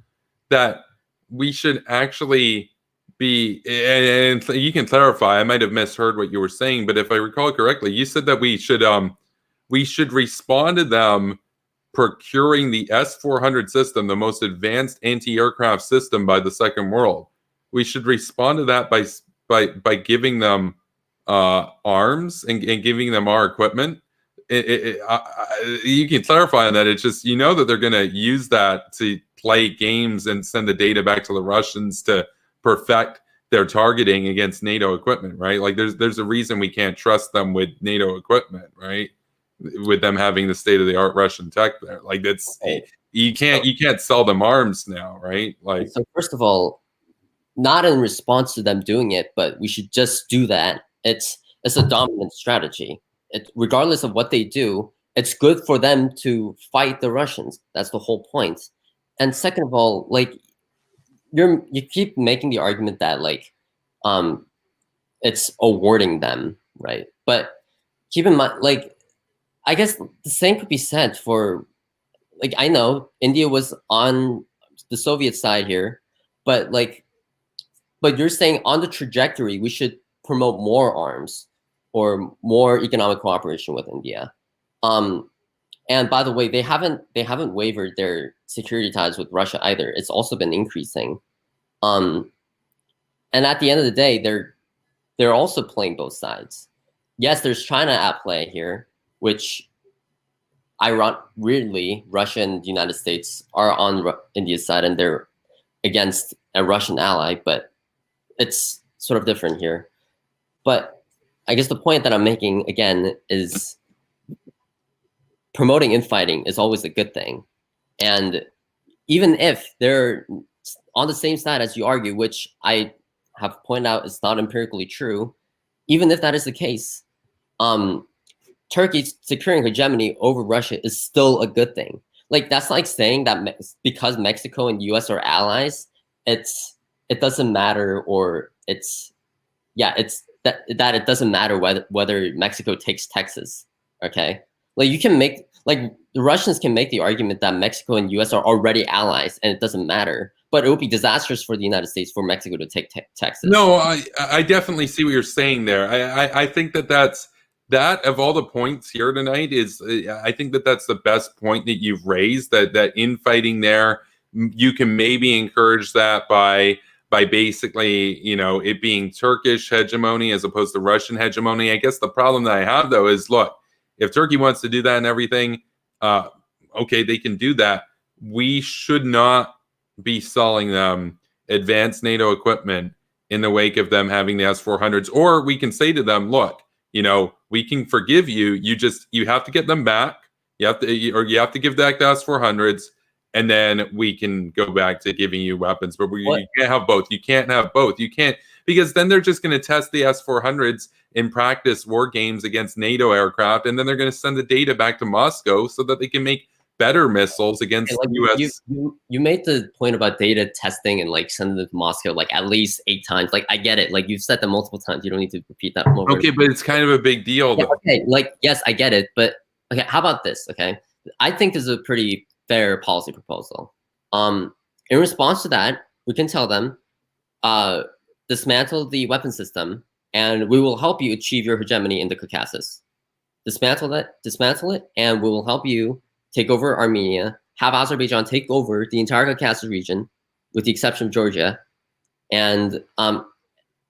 that we should actually be, and you can clarify, I might have misheard what you were saying, but if I recall correctly, you said that we should respond to them procuring the S-400 system, the most advanced anti-aircraft system by the Second World. We should respond to that by giving them arms and giving them our equipment. You can clarify on that. It's just, that they're going to use that to play games and send the data back to the Russians to perfect their targeting against NATO equipment, right? Like there's a reason we can't trust them with NATO equipment, right? With them having the state-of-the-art Russian tech there. Like that's you can't sell them arms now, right? Like, so first of all, not in response to them doing it, but we should just do that. It's a dominant strategy. Regardless of what they do, it's good for them to fight the Russians. That's the whole point. And second of all, like you keep making the argument that like it's awarding them, right? But keep in mind, like, I guess the same could be said for, like, I know India was on the Soviet side here, but you're saying on the trajectory, we should promote more arms or more economic cooperation with India. And by the way, they haven't wavered their security ties with Russia either. It's also been increasing. And at the end of the day, they're also playing both sides. Yes, there's China at play here, which weirdly, Russia and the United States are on India's side and they're against a Russian ally, but it's sort of different here. But I guess the point that I'm making, again, is promoting infighting is always a good thing. And even if they're on the same side as you argue, which I have pointed out is not empirically true, even if that is the case, Turkey securing hegemony over Russia is still a good thing. Like, that's like saying that because Mexico and US are allies, it doesn't matter, or that it doesn't matter whether Mexico takes Texas. Okay, like the Russians can make the argument that Mexico and US are already allies and it doesn't matter, but it would be disastrous for the United States for Mexico to take Texas. No, I definitely see what you're saying there. I think that of all the points here tonight I think that's the best point that you've raised, that infighting there, you can maybe encourage that by basically, it being Turkish hegemony as opposed to Russian hegemony. I guess the problem that I have, though, is, look, if Turkey wants to do that and everything, okay, they can do that. We should not be selling them advanced NATO equipment in the wake of them having the S-400s. Or we can say to them, look, we can forgive you. You have to get them back. You have to give back the S-400s. And then we can go back to giving you weapons. But you can't have both. You can't have both. You can't, because then they're just going to test the S-400s in practice war games against NATO aircraft. And then they're going to send the data back to Moscow so that they can make better missiles against the U.S. You made the point about data testing and like sending it to Moscow like at least 8 times. Like, I get it. Like, you've said that multiple times. You don't need to repeat that more. Okay, but it's kind of a big deal. Yeah, okay, like, yes, I get it. But okay, how about this? Okay, I think this is a pretty fair policy proposal. In response to that, we can tell them, dismantle the weapon system, and we will help you achieve your hegemony in the Caucasus. Dismantle it, and we will help you take over Armenia, have Azerbaijan take over the entire Caucasus region, with the exception of Georgia, and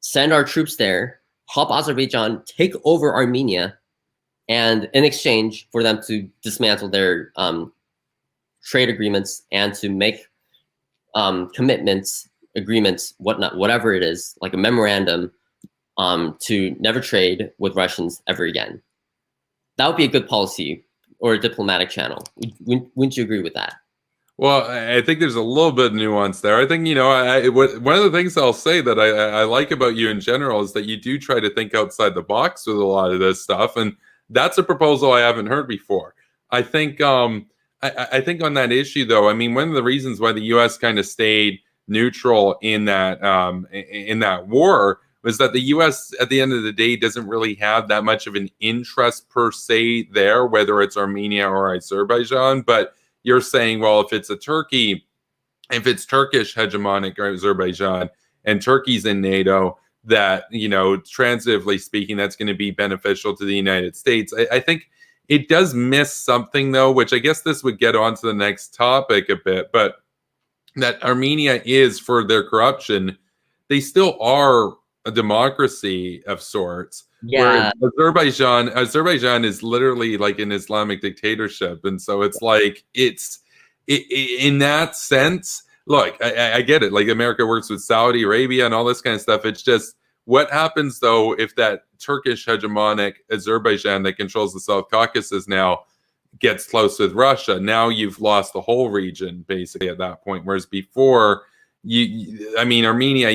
send our troops there, help Azerbaijan take over Armenia, and in exchange for them to dismantle their trade agreements and to make commitments, agreements, whatever it is, like a memorandum to never trade with Russians ever again. That would be a good policy or a diplomatic channel. Wouldn't you agree with that? Well, I think there's a little bit of nuance there. I think, one of the things I'll say that I like about you in general is that you do try to think outside the box with a lot of this stuff. And that's a proposal I haven't heard before. I think I think on that issue, though, I mean, one of the reasons why the U.S. kind of stayed neutral in that war was that the U.S. at the end of the day doesn't really have that much of an interest per se there, whether it's Armenia or Azerbaijan. But you're saying, well, if it's Turkish hegemonic Azerbaijan and Turkey's in NATO, that, you know, transitively speaking, that's going to be beneficial to the United States. I think it does miss something, though, which I guess this would get on to the next topic a bit, but that Armenia is, for their corruption, they still are a democracy of sorts. Yeah. Whereas Azerbaijan is literally like an Islamic dictatorship. And so it's like, in that sense, look, I get it. Like, America works with Saudi Arabia and all this kind of stuff. It's just, what happens, though, if that Turkish hegemonic Azerbaijan that controls the South Caucasus now gets close with Russia? Now you've lost the whole region, basically, at that point. Whereas before, Armenia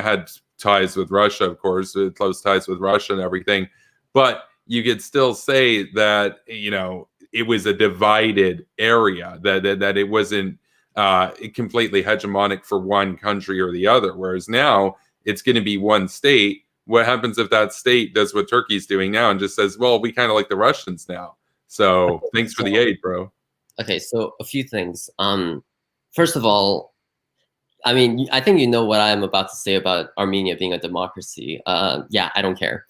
had ties with Russia, of course, close ties with Russia and everything. But you could still say that, you know, it was a divided area, that it wasn't completely hegemonic for one country or the other. Whereas now it's going to be one state. What happens if that state does what Turkey's doing now and just says, well, we kind of like the Russians now? So thanks for the aid, bro. Okay, so a few things. First of all, I mean, I think you know what I'm about to say about Armenia being a democracy. Yeah, I don't care.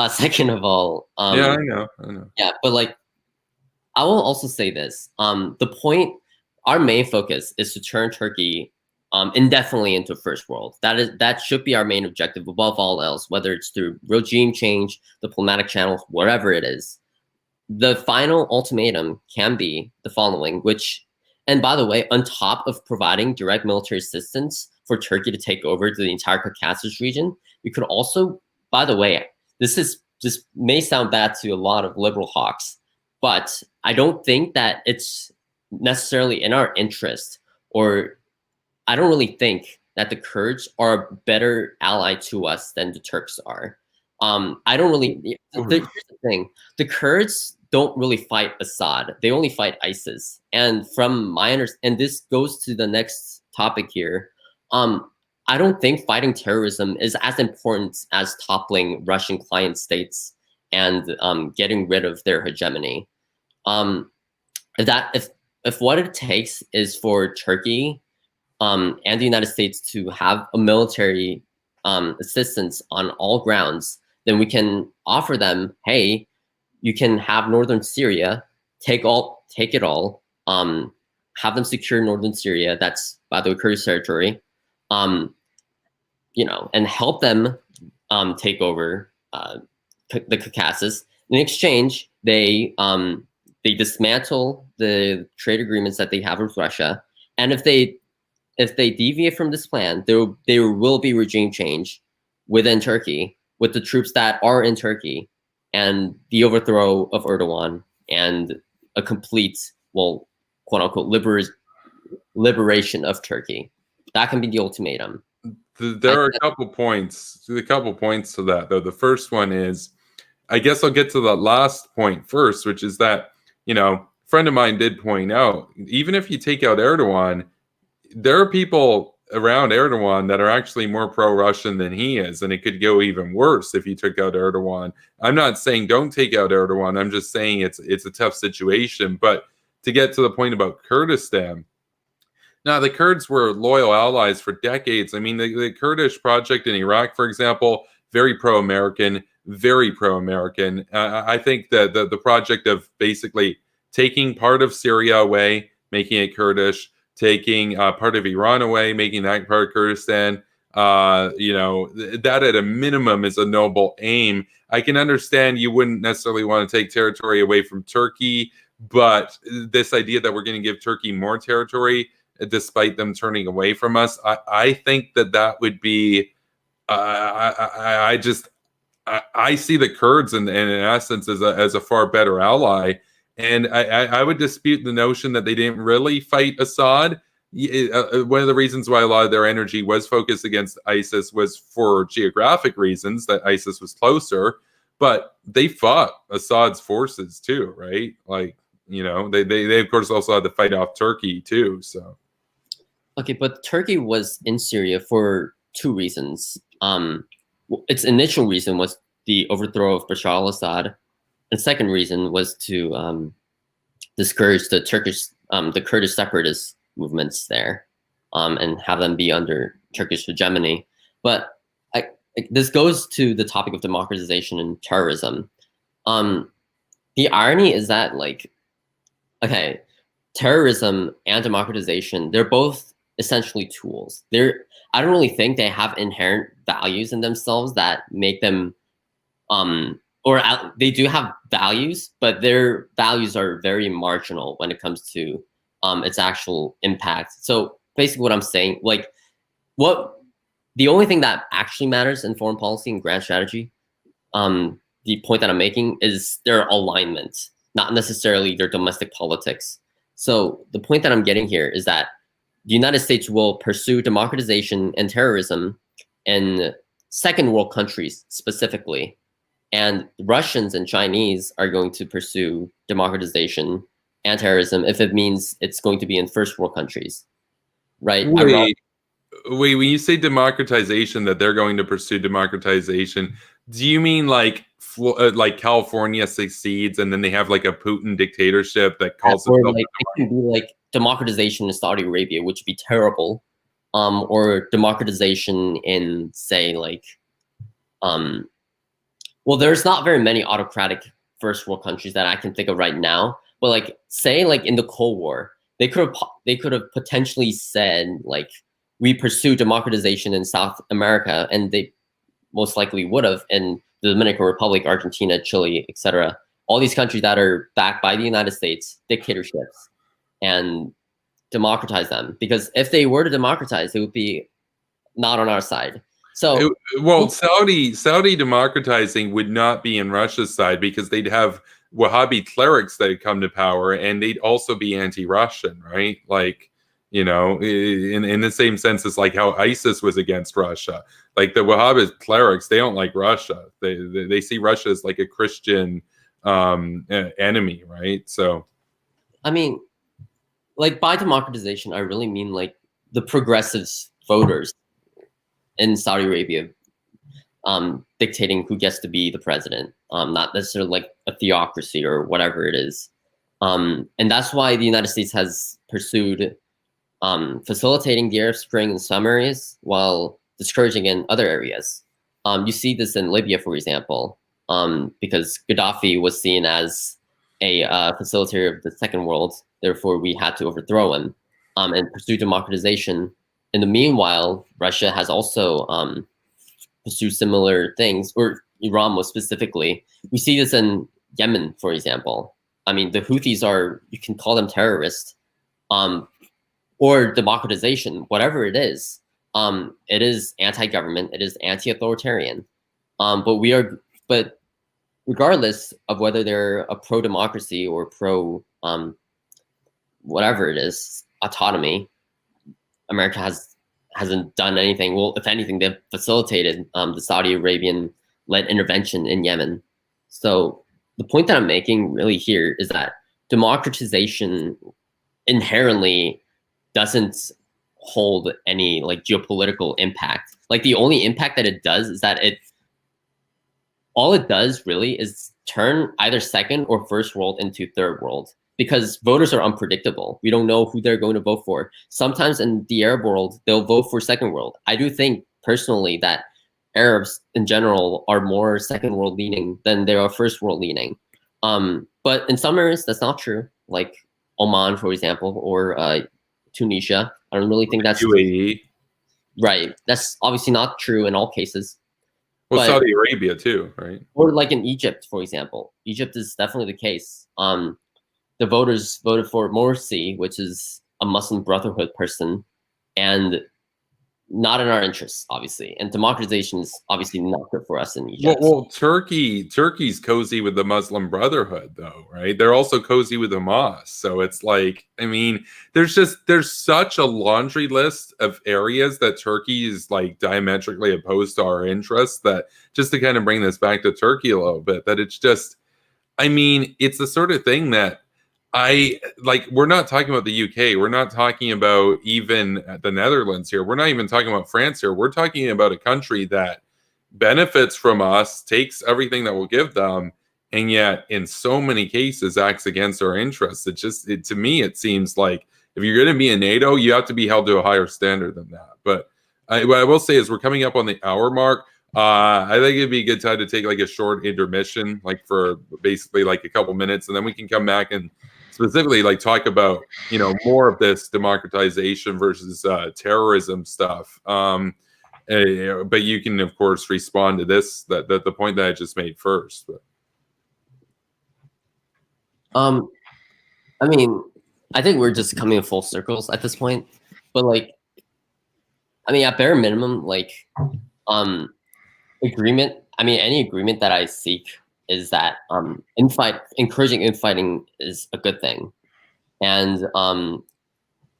Second of all, yeah, I know. Yeah, but like, I will also say this. The point, our main focus is to turn Turkey indefinitely into first world. That should be our main objective above all else, whether it's through regime change, diplomatic channels, whatever it is. The final ultimatum can be the following, which, and by the way, on top of providing direct military assistance for Turkey to take over to the entire Caucasus region, we could also, by the way, this may sound bad to a lot of liberal hawks, but I don't think that it's necessarily in our interest, or I don't really think that the Kurds are a better ally to us than the Turks are. I don't really, here's the thing, the Kurds don't really fight Assad, they only fight ISIS. And from my understanding, and this goes to the next topic here, I don't think fighting terrorism is as important as toppling Russian client states and getting rid of their hegemony. If what it takes is for Turkey and the United States to have a military assistance on all grounds, then we can offer them, hey, you can have northern Syria, take it all, have them secure northern Syria, that's, by the way, Kurdish territory, you know, and help them take over the Caucasus. In exchange, they dismantle the trade agreements that they have with Russia, and if they deviate from this plan, there will be regime change within Turkey with the troops that are in Turkey, and the overthrow of Erdogan and a complete, well, quote unquote, liberation of Turkey. That can be the ultimatum. There are a couple points to that, though. The first one is, I guess I'll get to the last point first, which is that, you know, a friend of mine did point out, even if you take out Erdogan, there are people around Erdogan that are actually more pro-Russian than he is, and it could go even worse if you took out Erdogan. I'm not saying don't take out Erdogan. I'm just saying it's a tough situation. But to get to the point about Kurdistan, now the Kurds were loyal allies for decades. I mean, the Kurdish project in Iraq, for example, very pro-American, very pro-American. I think that the project of basically taking part of Syria away, making it Kurdish, taking part of Iran away, making that part of Kurdistan, you know, that at a minimum is a noble aim. I can understand you wouldn't necessarily want to take territory away from Turkey, but this idea that we're going to give Turkey more territory despite them turning away from us, I think that would be, I see the Kurds in essence as a far better ally. And I would dispute the notion that they didn't really fight Assad. One of the reasons why a lot of their energy was focused against ISIS was for geographic reasons, that ISIS was closer, but they fought Assad's forces too, right? Like, you know, they of course also had to fight off Turkey too. So Okay, but Turkey was in Syria for two reasons. Its initial reason was the overthrow of Bashar al-Assad, and second reason was to discourage the Kurdish separatist movements there, and have them be under Turkish hegemony. But this goes to the topic of democratization and terrorism. The irony is that, like, okay, terrorism and democratization, they're both essentially tools. I don't really think they have inherent values in themselves that make them, they do have values, but their values are very marginal when it comes to its actual impact. So basically what I'm saying, like, the only thing that actually matters in foreign policy and grand strategy, the point that I'm making, is their alignment, not necessarily their domestic politics. So the point that I'm getting here is that the United States will pursue democratization and terrorism in second world countries specifically, and Russians and Chinese are going to pursue democratization and terrorism if it means it's going to be in first world countries, right? Wait, when you say democratization, that they're going to pursue democratization, do you mean like California succeeds and then they have like a Putin dictatorship that calls itself? Like, it can be like democratization in Saudi Arabia, which would be terrible, or democratization in, say, like, well, there's not very many autocratic first world countries that I can think of right now, but like, say, like in the Cold War, they could have potentially said, like, we pursue democratization in South America, and they most likely would have in the Dominican Republic, Argentina, Chile, etc. All these countries that are backed by the United States dictatorships, and democratize them, because if they were to democratize, it would be not on our side. So, Saudi democratizing would not be in Russia's side, because they'd have Wahhabi clerics that had come to power, and they'd also be anti-Russian, right? Like, you know, in the same sense as like how ISIS was against Russia. Like the Wahhabi clerics, they don't like Russia. They see Russia as like a Christian enemy, right? So, I mean, like, by democratization, I really mean like the progressive voters in Saudi Arabia dictating who gets to be the president, not necessarily like a theocracy or whatever it is. And that's why the United States has pursued facilitating the Arab Spring in some areas while discouraging in other areas. You see this in Libya, for example, because Gaddafi was seen as a facilitator of the Second World. Therefore, we had to overthrow him and pursue democratization. In the meanwhile, Russia has also pursued similar things, or Iran most specifically. We see this in Yemen, for example. I mean, the Houthis are, you can call them terrorists, or democratization, whatever it is anti-government, it is anti-authoritarian. But regardless of whether they're a pro-democracy or pro whatever it is, autonomy, America hasn't done anything. Well, if anything, they've facilitated the Saudi Arabian-led intervention in Yemen. So the point that I'm making really here is that democratization inherently doesn't hold any like geopolitical impact. Like, the only impact that it does is that all it does really is turn either second or first world into third world, because voters are unpredictable. We don't know who they're going to vote for. Sometimes in the Arab world, they'll vote for second world. I do think personally that Arabs in general are more second world leaning than they are first world leaning. But in some areas, that's not true. Like Oman, for example, or Tunisia. I don't really think that's UAE. Right. That's obviously not true in all cases. Well, Saudi Arabia too, right? Or like in Egypt, for example. Egypt is definitely the case. The voters voted for Morsi, which is a Muslim Brotherhood person, and not in our interests, obviously. And democratization is obviously not good for us in Egypt. Well, Turkey's cozy with the Muslim Brotherhood, though, right? They're also cozy with Hamas. So it's like, I mean, there's such a laundry list of areas that Turkey is like diametrically opposed to our interests, that just to kind of bring this back to Turkey a little bit, that it's just, I mean, it's the sort of thing that we're not talking about the UK. We're not talking about even the Netherlands here. We're not even talking about France here. We're talking about a country that benefits from us, takes everything that we'll give them, and yet in so many cases acts against our interests. To me, it seems like if you're going to be in NATO, you have to be held to a higher standard than that. But what I will say is we're coming up on the hour mark. I think it'd be a good time to take like a short intermission, like for basically like a couple minutes, and then we can come back and specifically like talk about more of this democratization versus terrorism stuff. But you can of course respond to this that the point that I just made first. But. I mean, I think we're just coming in full circles at this point. But like, I mean, at bare minimum, like, agreement. I mean, any agreement that I seek is that encouraging infighting is a good thing, and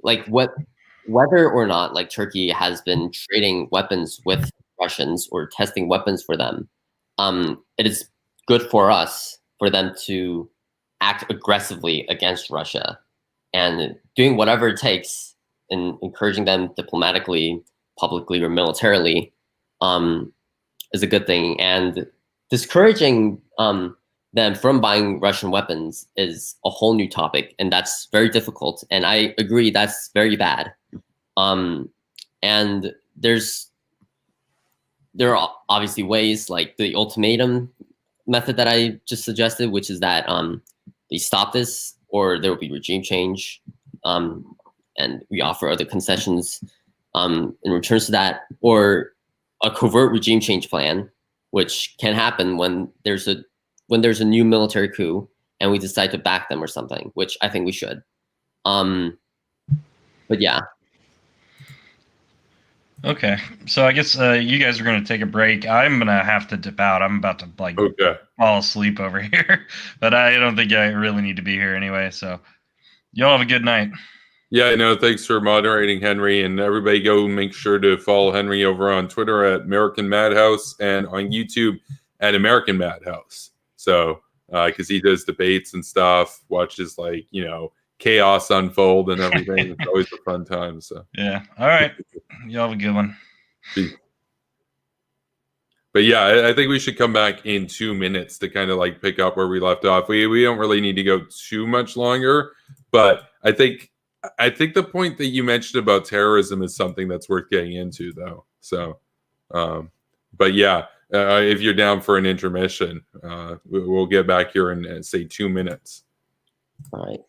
like whether or not like Turkey has been trading weapons with Russians or testing weapons for them, it is good for us for them to act aggressively against Russia and doing whatever it takes in encouraging them diplomatically, publicly, or militarily is a good thing. And discouraging them from buying Russian weapons is a whole new topic, and that's very difficult. And I agree that's very bad. And there are obviously ways like the ultimatum method that I just suggested, which is that they stop this or there will be regime change, and we offer other concessions in return to that, or a covert regime change plan, which can happen when there's a new military coup and we decide to back them or something, which I think we should. But yeah. Okay, so I guess you guys are going to take a break. I'm going to have to dip out. I'm about to fall asleep over here, but I don't think I really need to be here anyway. So y'all have a good night. Yeah, no, thanks for moderating, Henry, and everybody go make sure to follow Henry over on Twitter at American Madhouse and on YouTube at American Madhouse. So, because he does debates and stuff, watches chaos unfold and everything. It's always a fun time. So yeah, all right, y'all have a good one. But yeah, I think we should come back in 2 minutes to kind of like pick up where we left off. We don't really need to go too much longer, but I think the point that you mentioned about terrorism is something that's worth getting into, though. So, but yeah, if you're down for an intermission, we'll get back here in say 2 minutes. All right.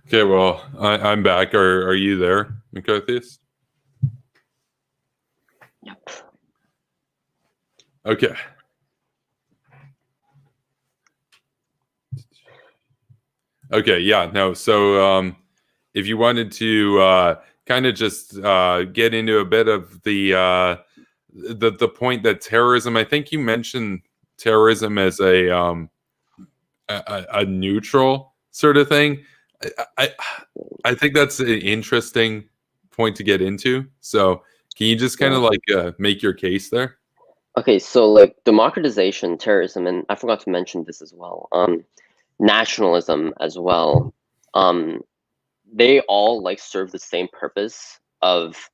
Okay, well, I'm back. Are you there, McCarthyist? Yep. Okay. Okay, yeah, no. So if you wanted to kind of just get into a bit of the point that terrorism, I think you mentioned terrorism as a neutral sort of thing. I I think that's an interesting point to get into. So can you just kind of like make your case there? Okay, so like democratization, terrorism, and I forgot to mention this as well. Nationalism as well. Um, they all like serve the same purpose of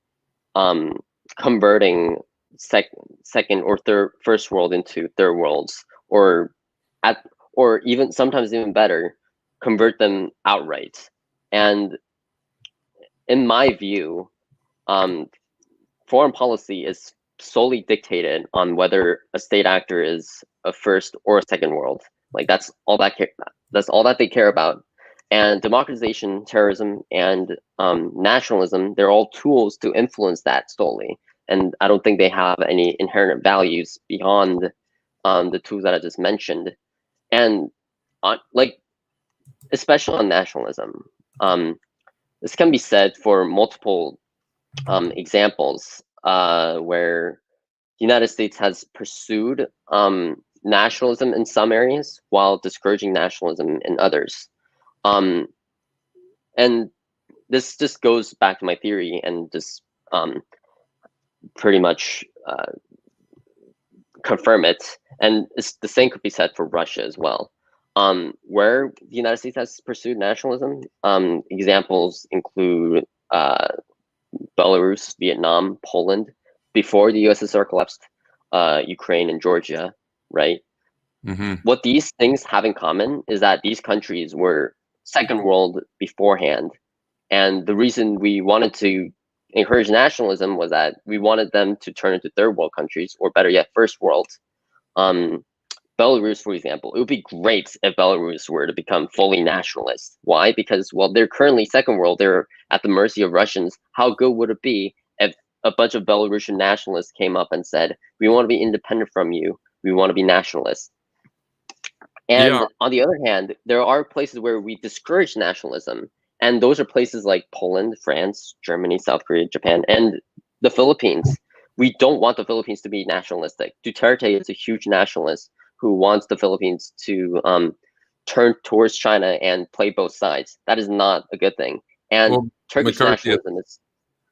um converting second or third first world into third worlds, or at or even sometimes even better, convert them outright. And in my view, um, foreign policy is solely dictated on whether a state actor is a first or a second world. Like that's all that they care about. And democratization, terrorism, and nationalism—they're all tools to influence that solely. And I don't think they have any inherent values beyond the tools that I just mentioned. And like especially on nationalism, this can be said for multiple examples where the United States has pursued nationalism in some areas while discouraging nationalism in others. Um, and this just goes back to my theory and just pretty much confirm it. And the same could be said for Russia as well. Where the United States has pursued nationalism, examples include Belarus, Vietnam, Poland, before the USSR collapsed, Ukraine and Georgia, right? Mm-hmm. What these things have in common is that these countries were second world beforehand. And the reason we wanted to encourage nationalism was that we wanted them to turn into third world countries, or better yet, first world. Belarus, for example, it would be great if Belarus were to become fully nationalist. Why? Because, well, they're currently second world. They're at the mercy of Russians. How good would it be if a bunch of Belarusian nationalists came up and said, we want to be independent from you. We want to be nationalists. And on the other hand, there are places where we discourage nationalism. And those are places like Poland, France, Germany, South Korea, Japan, and the Philippines. We don't want the Philippines to be nationalistic. Duterte is a huge nationalist who wants the Philippines to turn towards China and play both sides. That is not a good thing. And Turkish nationalism is...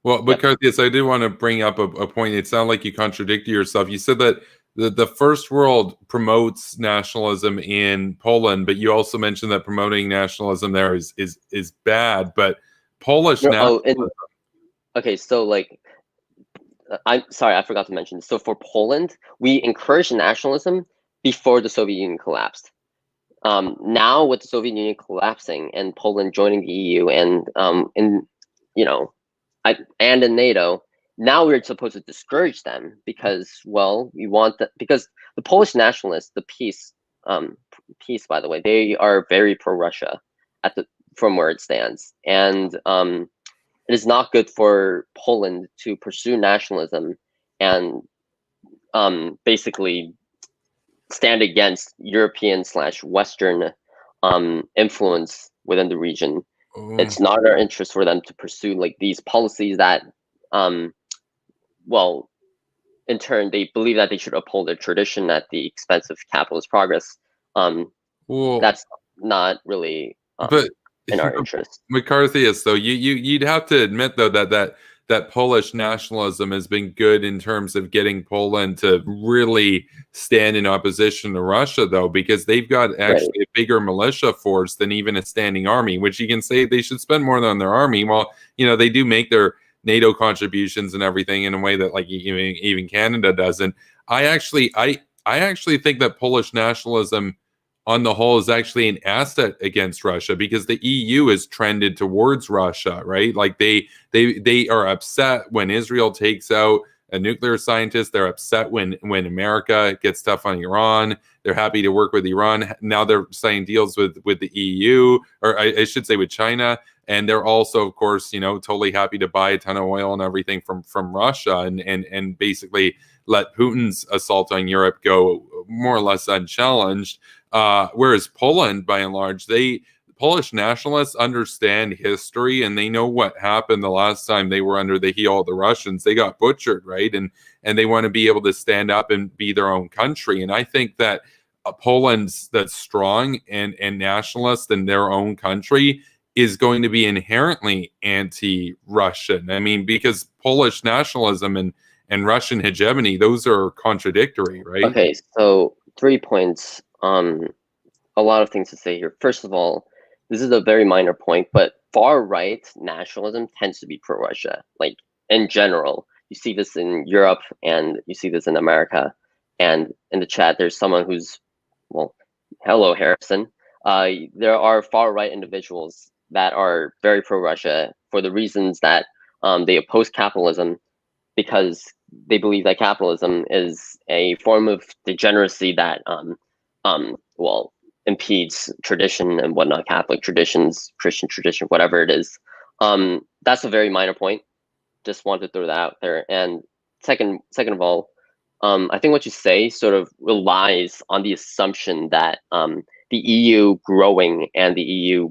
Well, McCarthyist, I do want to bring up a point. It sounded like you contradicted yourself. You said that the first world promotes nationalism in Poland, but you also mentioned that promoting nationalism there is bad. But Polish nationalism... Okay, so like, I'm sorry, I forgot to mention this. So for Poland, we encouraged nationalism before the Soviet Union collapsed. Now with the Soviet Union collapsing and Poland joining the EU and and in NATO, now we're supposed to discourage them because, well, we want that, because the Polish nationalists, the peace, by the way, they are very pro-Russia from where it stands, and it is not good for Poland to pursue nationalism and basically stand against European/Western influence within the region. It's not in our interest for them to pursue like these policies that, well, in turn, they believe that they should uphold their tradition at the expense of capitalist progress. That's not really in our interest. McCarthyist, though, you'd have to admit though that Polish nationalism has been good in terms of getting Poland to really stand in opposition to Russia, though, because they've got actually a bigger militia force than even a standing army, which you can say they should spend more on their army. Well, they do make their NATO contributions and everything in a way that like even Canada doesn't. I actually think that Polish nationalism on the whole is actually an asset against Russia, because the EU is trended towards Russia, right? Like they are upset when Israel takes out a nuclear scientist. They're upset when America gets tough on Iran. They're happy to work with Iran. Now they're signing deals with the EU, or I should say with China. And they're also, of course, you know, totally happy to buy a ton of oil and everything from Russia, and basically let Putin's assault on Europe go more or less unchallenged. Whereas Poland, by and large, Polish nationalists understand history, and they know what happened the last time they were under the heel of the Russians. They got butchered, right? And they want to be able to stand up and be their own country. And I think that Poland's that's strong and nationalist in their own country is going to be inherently anti-Russian. I mean, because Polish nationalism and Russian hegemony, those are contradictory, right? Okay, so 3 points. A lot of things to say here. First of all, this is a very minor point, but far-right nationalism tends to be pro-Russia. Like, in general, you see this in Europe and you see this in America. And in the chat, there's someone who's, well, hello, Harrison. There are far-right individuals that are very pro-Russia for the reasons that they oppose capitalism, because they believe that capitalism is a form of degeneracy that well, impedes tradition and whatnot, Catholic traditions, Christian tradition, whatever it is. That's a very minor point. Just wanted to throw that out there. And second of all, I think what you say sort of relies on the assumption that the EU growing and the EU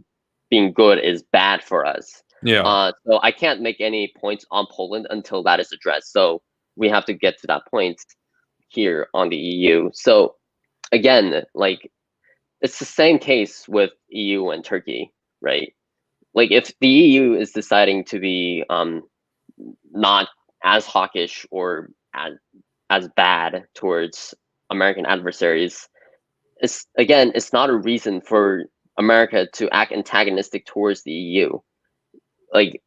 being good is bad for us. Yeah. So I can't make any points on Poland until that is addressed. So we have to get to that point here on the EU. So again, like, it's the same case with EU and Turkey, right? Like, if the EU is deciding to be not as hawkish or as bad towards American adversaries, it's not a reason for America to act antagonistic towards the EU. Like,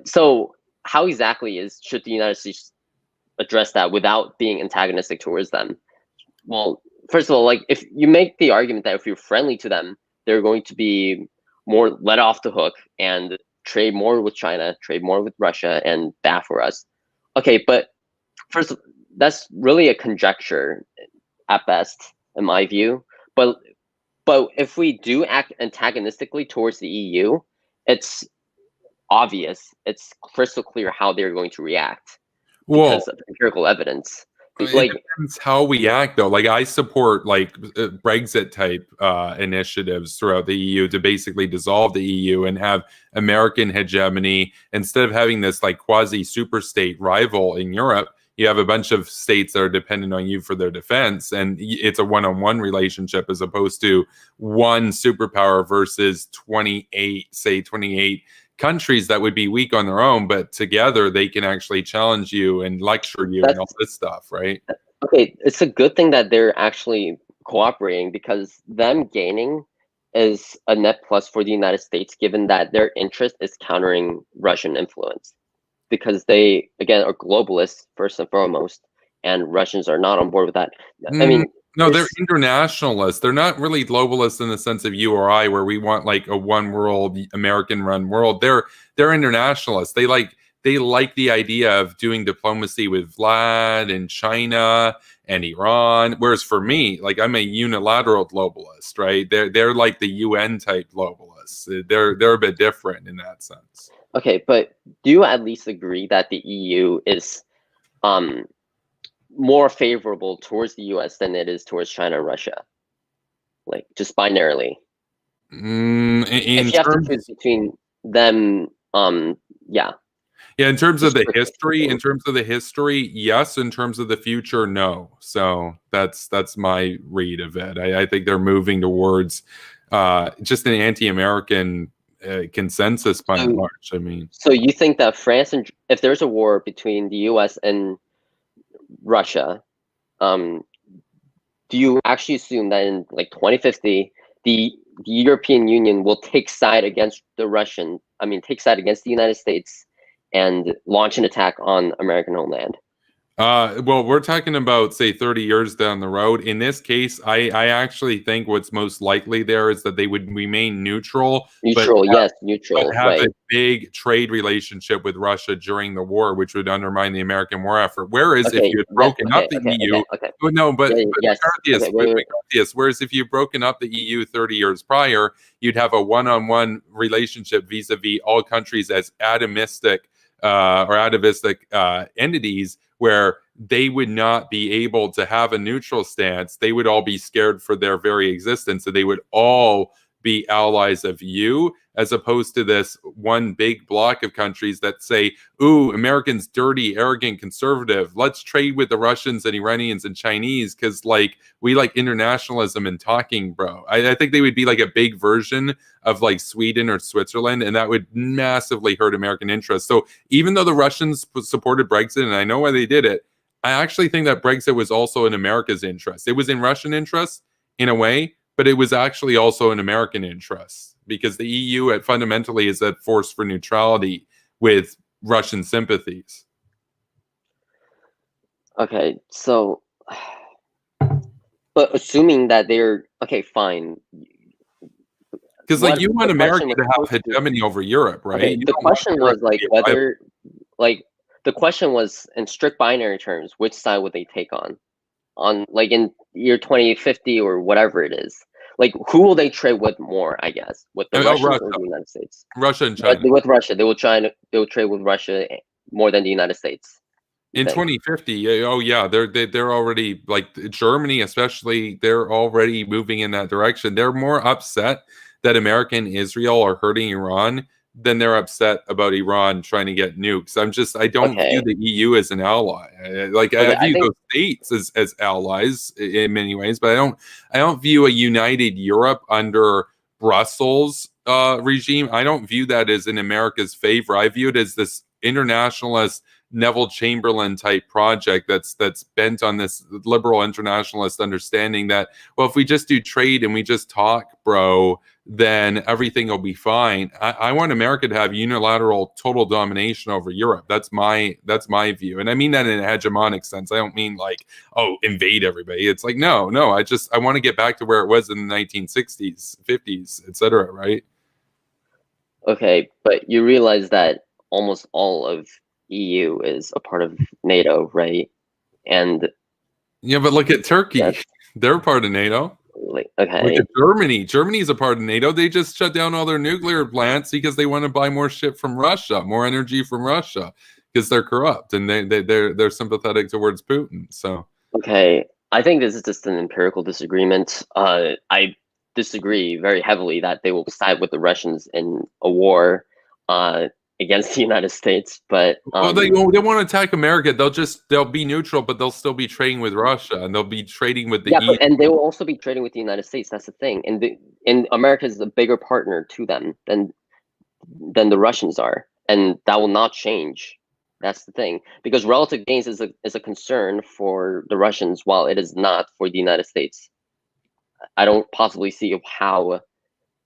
so how exactly should the United States address that without being antagonistic towards them? Well, first of all, like, if you make the argument that if you're friendly to them, they're going to be more let off the hook and trade more with China, trade more with Russia, and bad for us. Okay, but first, that's really a conjecture at best, in my view. But if we do act antagonistically towards the EU, it's obvious, it's crystal clear how they're going to react because of empirical evidence. Like, it depends how we act, though. Like, I support like Brexit type initiatives throughout the EU to basically dissolve the EU and have American hegemony instead of having this like quasi super state rival in Europe. You have a bunch of states that are dependent on you for their defense, and it's a one-on-one relationship as opposed to one superpower versus 28 countries that would be weak on their own, but together they can actually challenge you and lecture you and all this stuff, right? Okay, it's a good thing that they're actually cooperating, because them gaining is a net plus for the United States, given that their interest is countering Russian influence, because they, again, are globalists first and foremost, and Russians are not on board with that. I mean, no, they're internationalists. They're not really globalists in the sense of you or I, where we want like a one world, American run world. They're internationalists. They like the idea of doing diplomacy with Vlad and China and Iran. Whereas for me, like, I'm a unilateral globalist, right? They're like the UN type globalists. They're a bit different in that sense. Okay, but do you at least agree that the EU is more favorable towards the US than it is towards China and Russia? Like, just binarily. If you have to choose between them, yeah. Yeah, in terms of the history, yes. In terms of the future, no. So that's my read of it. I think they're moving towards just an anti-American consensus by and large. I mean, so you think that France, and if there's a war between the US and Russia, do you actually assume that in like 2050 the European Union will take side against take side against the United States and launch an attack on American homeland? Well, we're talking about, say, 30 years down the road. In this case, I actually think what's most likely there is that they would remain neutral, Neutral, yes, but neutral, have right. a big trade relationship with Russia during the war, which would undermine the American war effort. Whereas if Okay, you had yes, broken okay, up the okay, EU, okay. well, no, but Yes, okay, McCarthyist, whereas if you've broken up the EU 30 years prior, you'd have a one-on-one relationship vis-a-vis all countries as atavistic entities, where they would not be able to have a neutral stance. They would all be scared for their very existence. So they would all be allies of you, as opposed to this one big block of countries that say, ooh, Americans dirty, arrogant, conservative. Let's trade with the Russians and Iranians and Chinese because like we like internationalism and talking, bro. I think they would be like a big version of like Sweden or Switzerland, and that would massively hurt American interests. So even though the Russians supported Brexit, and I know why they did it, I actually think that Brexit was also in America's interest. It was in Russian interest in a way, but it was actually also in American interest because the EU fundamentally is at force for neutrality with Russian sympathies. Okay, so, but assuming that they're okay, fine. Because like you want America to have hegemony over Europe, right? Okay, the question was like whether, like the question was in strict binary terms, which side would they take on like in year 2050 or whatever it is. Like who will they trade with more? I guess with the Russians Russia. or the United States. Russia and China. But with Russia, they will trade with Russia more than the United States. In 2050, oh yeah, they're already like Germany, especially. They're already moving in that direction. They're more upset that America and Israel are hurting Iran than they're upset about Iran trying to get nukes. I don't view the EU as an ally. I view those states as allies in many ways, but I don't view a united Europe under Brussels regime. I don't view that as in America's favor. I view it as this internationalist Neville Chamberlain type project that's bent on this liberal internationalist understanding that, well, if we just do trade and we just talk, bro, then everything will be fine. I want America to have unilateral total domination over Europe. That's my view. And I mean that in a hegemonic sense. I don't mean like, oh, invade everybody. It's like, no, I want to get back to where it was in the 1960s, 50s, etc. Right? Okay, but you realize that almost all of EU is a part of NATO, right? And yeah, but look at Turkey. They're part of NATO. Like, okay. Look at Germany. Germany's a part of NATO. They just shut down all their nuclear plants because they want to buy more shit from Russia, more energy from Russia, because they're corrupt and they're sympathetic towards Putin. So okay, I think this is just an empirical disagreement. I disagree very heavily that they will side with the Russians in a war against the United States, but well, they want to attack America. They'll be neutral, but they'll still be trading with Russia, and they'll be trading with the EU. And they will also be trading with the United States. That's the thing, and America is a bigger partner to them than the Russians are, and that will not change. That's the thing, because relative gains is a concern for the Russians, while it is not for the United States. I don't possibly see how,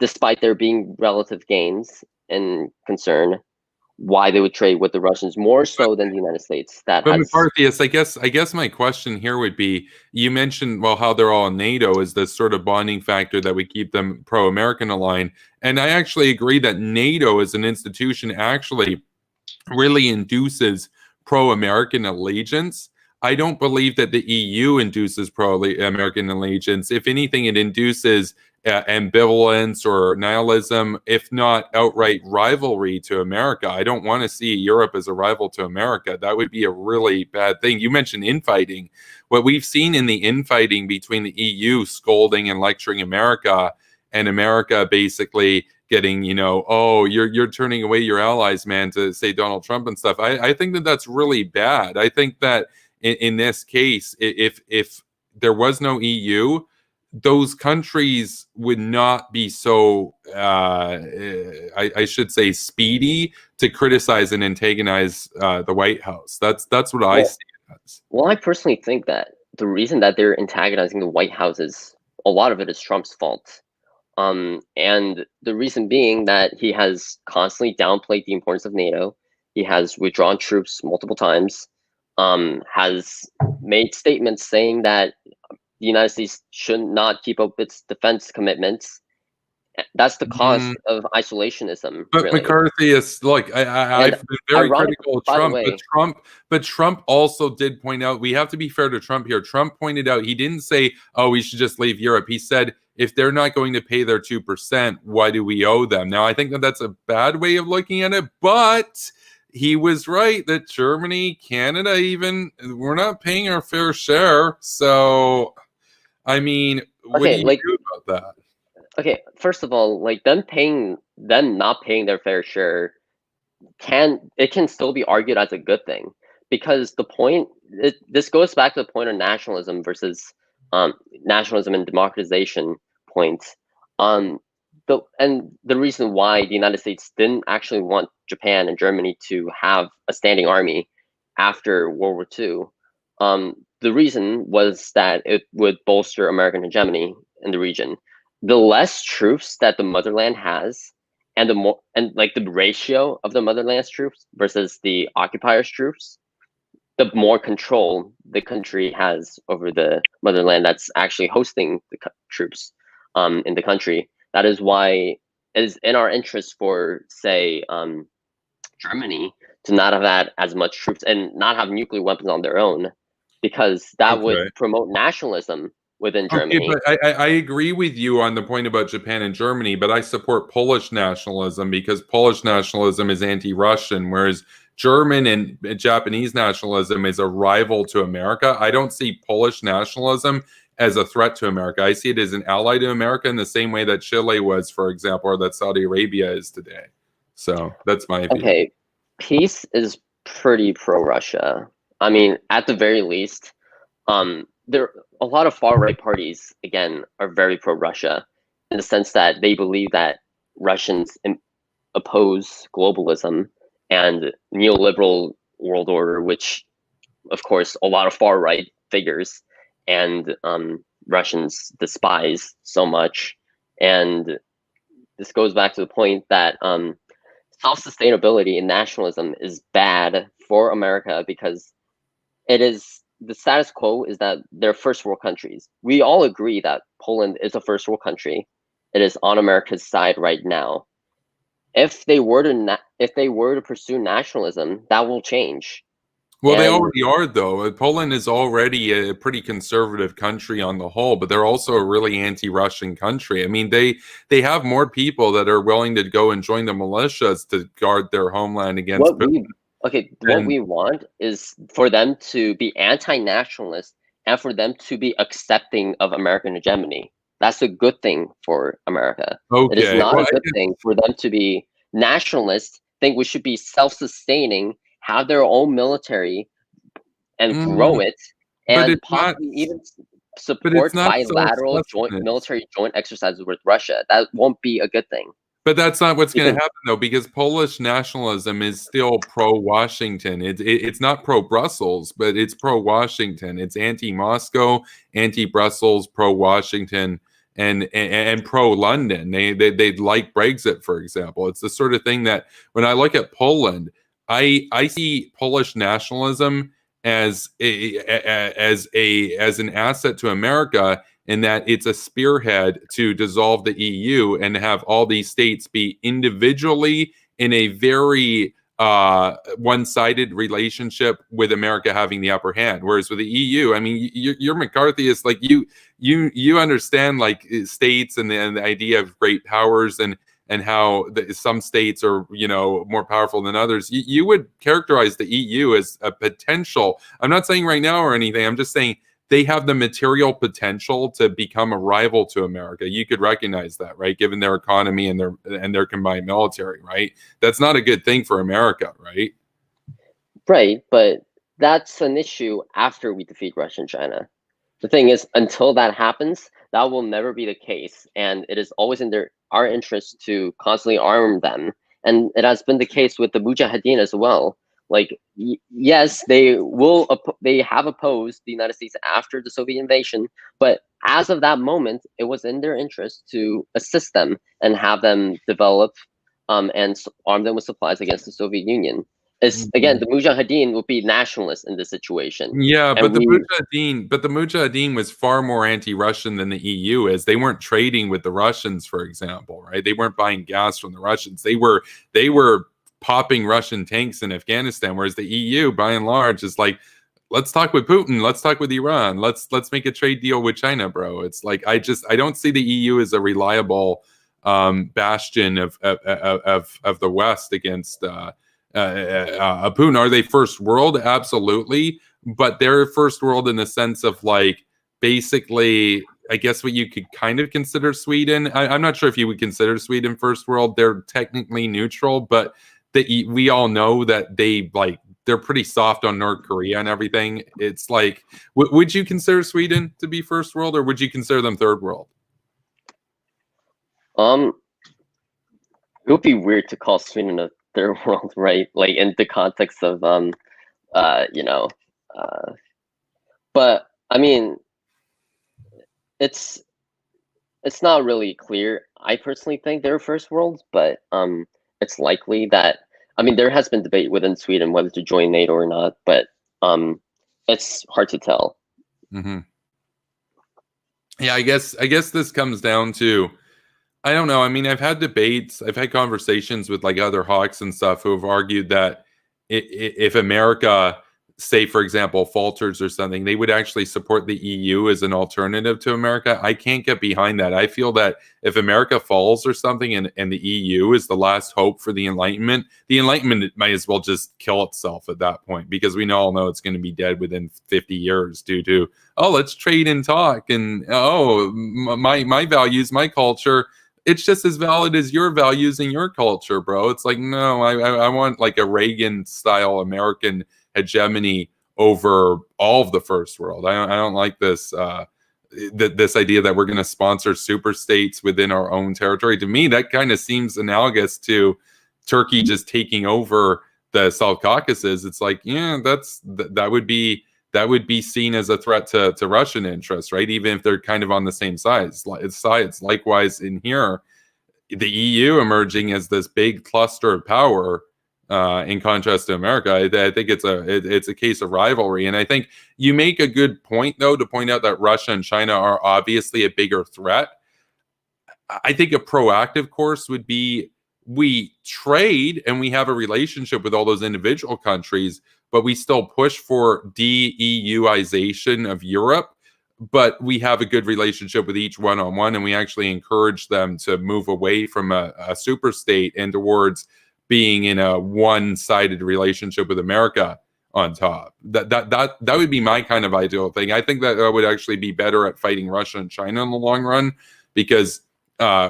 despite there being relative gains and concern, why they would trade with the Russians more so than the United States. But McCarthyist, I guess my question here would be: you mentioned how they're all in NATO is this sort of bonding factor that we keep them pro-American aligned, and I actually agree that NATO as an institution actually really induces pro-American allegiance. I don't believe that the EU induces pro-American allegiance. If anything, it induces ambivalence or nihilism, if not outright rivalry to America. I don't want to see Europe as a rival to America. That would be a really bad thing. You mentioned infighting. What we've seen in the infighting between the EU scolding and lecturing America, and America basically getting, oh, you're turning away your allies, man, to say Donald Trump and stuff. I think that that's really bad. I think that in this case, if there was no EU, those countries would not be so, I should say, speedy to criticize and antagonize the White House. That's what I see it as. Well, I personally think that the reason that they're antagonizing the White House is a lot of it is Trump's fault. And the reason being that he has constantly downplayed the importance of NATO. He has withdrawn troops multiple times. has made statements saying that the United States should not keep up its defense commitments. That's the cost of isolationism. But really. McCarthyist, look, I've been very critical of Trump, but Trump also did point out, we have to be fair to Trump here. Trump pointed out, he didn't say, oh, we should just leave Europe. He said, if they're not going to pay their 2%, why do we owe them? Now, I think that that's a bad way of looking at it, but he was right that Germany, Canada, even, we're not paying our fair share. So, I mean, what do you do about that? Okay, first of all, like them not paying their fair share can still be argued as a good thing, because this goes back to the point of nationalism versus nationalism and democratization point. The reason why the United States didn't actually want Japan and Germany to have a standing army after World War II, the reason was that it would bolster American hegemony in the region. The less troops that the motherland has, and the ratio of the motherland's troops versus the occupier's troops, the more control the country has over the motherland that's actually hosting the troops in the country. That is why it is in our interest for, say, Germany to not have had as much troops and not have nuclear weapons on their own, because that would promote nationalism within Germany. Okay, but I agree with you on the point about Japan and Germany, but I support Polish nationalism because Polish nationalism is anti-Russian, whereas German and Japanese nationalism is a rival to America. I don't see Polish nationalism as a threat to America. I see it as an ally to America in the same way that Chile was, for example, or that Saudi Arabia is today. So that's my view. Okay, peace is pretty pro-Russia. I mean, at the very least, there a lot of far-right parties, again, are very pro-Russia in the sense that they believe that Russians oppose globalism and neoliberal world order, which, of course, a lot of far-right figures and Russians despise so much. And this goes back to the point that self-sustainability and nationalism is bad for America, because the status quo is that they're first world countries. We all agree that Poland is a first world country. It is on America's side right now. If they were to pursue nationalism, that will change. Well, they already are, though. Poland is already a pretty conservative country on the whole, but they're also a really anti-Russian country. I mean, they have more people that are willing to go and join the militias to guard their homeland against Putin. What we want is for them to be anti-nationalist and for them to be accepting of American hegemony. That's a good thing for America. Okay. It is not a good thing for them to be nationalist, think we should be self-sustaining, have their own military, and grow it, and possibly even support bilateral military joint exercises with Russia. That won't be a good thing. But that's not what's going to happen, though, because Polish nationalism is still pro-Washington. It's not pro-Brussels, but it's pro-Washington. It's anti-Moscow, anti-Brussels, pro-Washington, and pro-London. They'd like Brexit, for example. It's the sort of thing that when I look at Poland, I see Polish nationalism as an asset to America, in that it's a spearhead to dissolve the EU and have all these states be individually in a very one-sided relationship with America having the upper hand. Whereas with the EU, I mean, you're McCarthyist, like you understand like states and the idea of great powers and how some states are, more powerful than others. You would characterize the EU as a potential. I'm not saying right now or anything. I'm just saying they have the material potential to become a rival to America. You could recognize that, right? Given their economy and their combined military, right? That's not a good thing for America, right? Right, but that's an issue after we defeat Russia and China. The thing is, until that happens, that will never be the case, and it is always in our interest to constantly arm them. And it has been the case with the Mujahideen as well. Like, yes, they have opposed the United States after the Soviet invasion, but as of that moment, it was in their interest to assist them and have them develop and arm them with supplies against the Soviet Union. is again the Mujahideen will be nationalists in this situation. Yeah, And but the Mujahideen was far more anti-Russian than the EU is. They weren't trading with the Russians, for example, right? They weren't buying gas from the Russians. They were popping Russian tanks in Afghanistan, whereas the EU, by and large, is like, let's talk with Putin, let's talk with Iran, let's make a trade deal with China, bro. It's like I don't see the EU as a reliable bastion of the West against Putin. Are they first world? Absolutely, but they're first world in the sense of like basically, I guess what you could kind of consider Sweden. I'm not sure if you would consider Sweden first world. They're technically neutral, but we all know that they're pretty soft on North Korea and everything. It's like, would you consider Sweden to be first world, or would you consider them third world? It would be weird to call Sweden a third world, right? Like in the context of but I mean, it's not really clear. I personally think they're first world, but it's likely that, I mean, there has been debate within Sweden whether to join NATO or not, but it's hard to tell. Mm-hmm. Yeah, I guess this comes down to, I don't know. I mean, I've had debates, I've had conversations with like other hawks and stuff who have argued that if America, say for example, falters or something, they would actually support the EU as an alternative to America. I can't get behind that. I feel that if America falls or something and the EU is the last hope for the Enlightenment might as well just kill itself at that point, because we all know it's going to be dead within 50 years due to, oh, let's trade and talk, and oh, my values, my culture, it's just as valid as your values and your culture, bro. It's like, no, I want like a Reagan style American hegemony over all of the first world. I don't like this this idea that we're going to sponsor super states within our own territory. To me, that kind of seems analogous to Turkey just taking over the South Caucasus. It's like, yeah, that would be seen as a threat to Russian interests, right? Even if they're kind of on the same sides. Likewise in here, the EU emerging as this big cluster of power, in contrast to America. I think it's a case of rivalry. And I think you make a good point, though, to point out that Russia and China are obviously a bigger threat. I think a proactive course would be, we trade and we have a relationship with all those individual countries, but we still push for de-EUization of Europe, but we have a good relationship with each one-on-one, and we actually encourage them to move away from a super state and towards being in a one-sided relationship with America on top. That would be my kind of ideal thing. I think that would actually be better at fighting Russia and China in the long run, because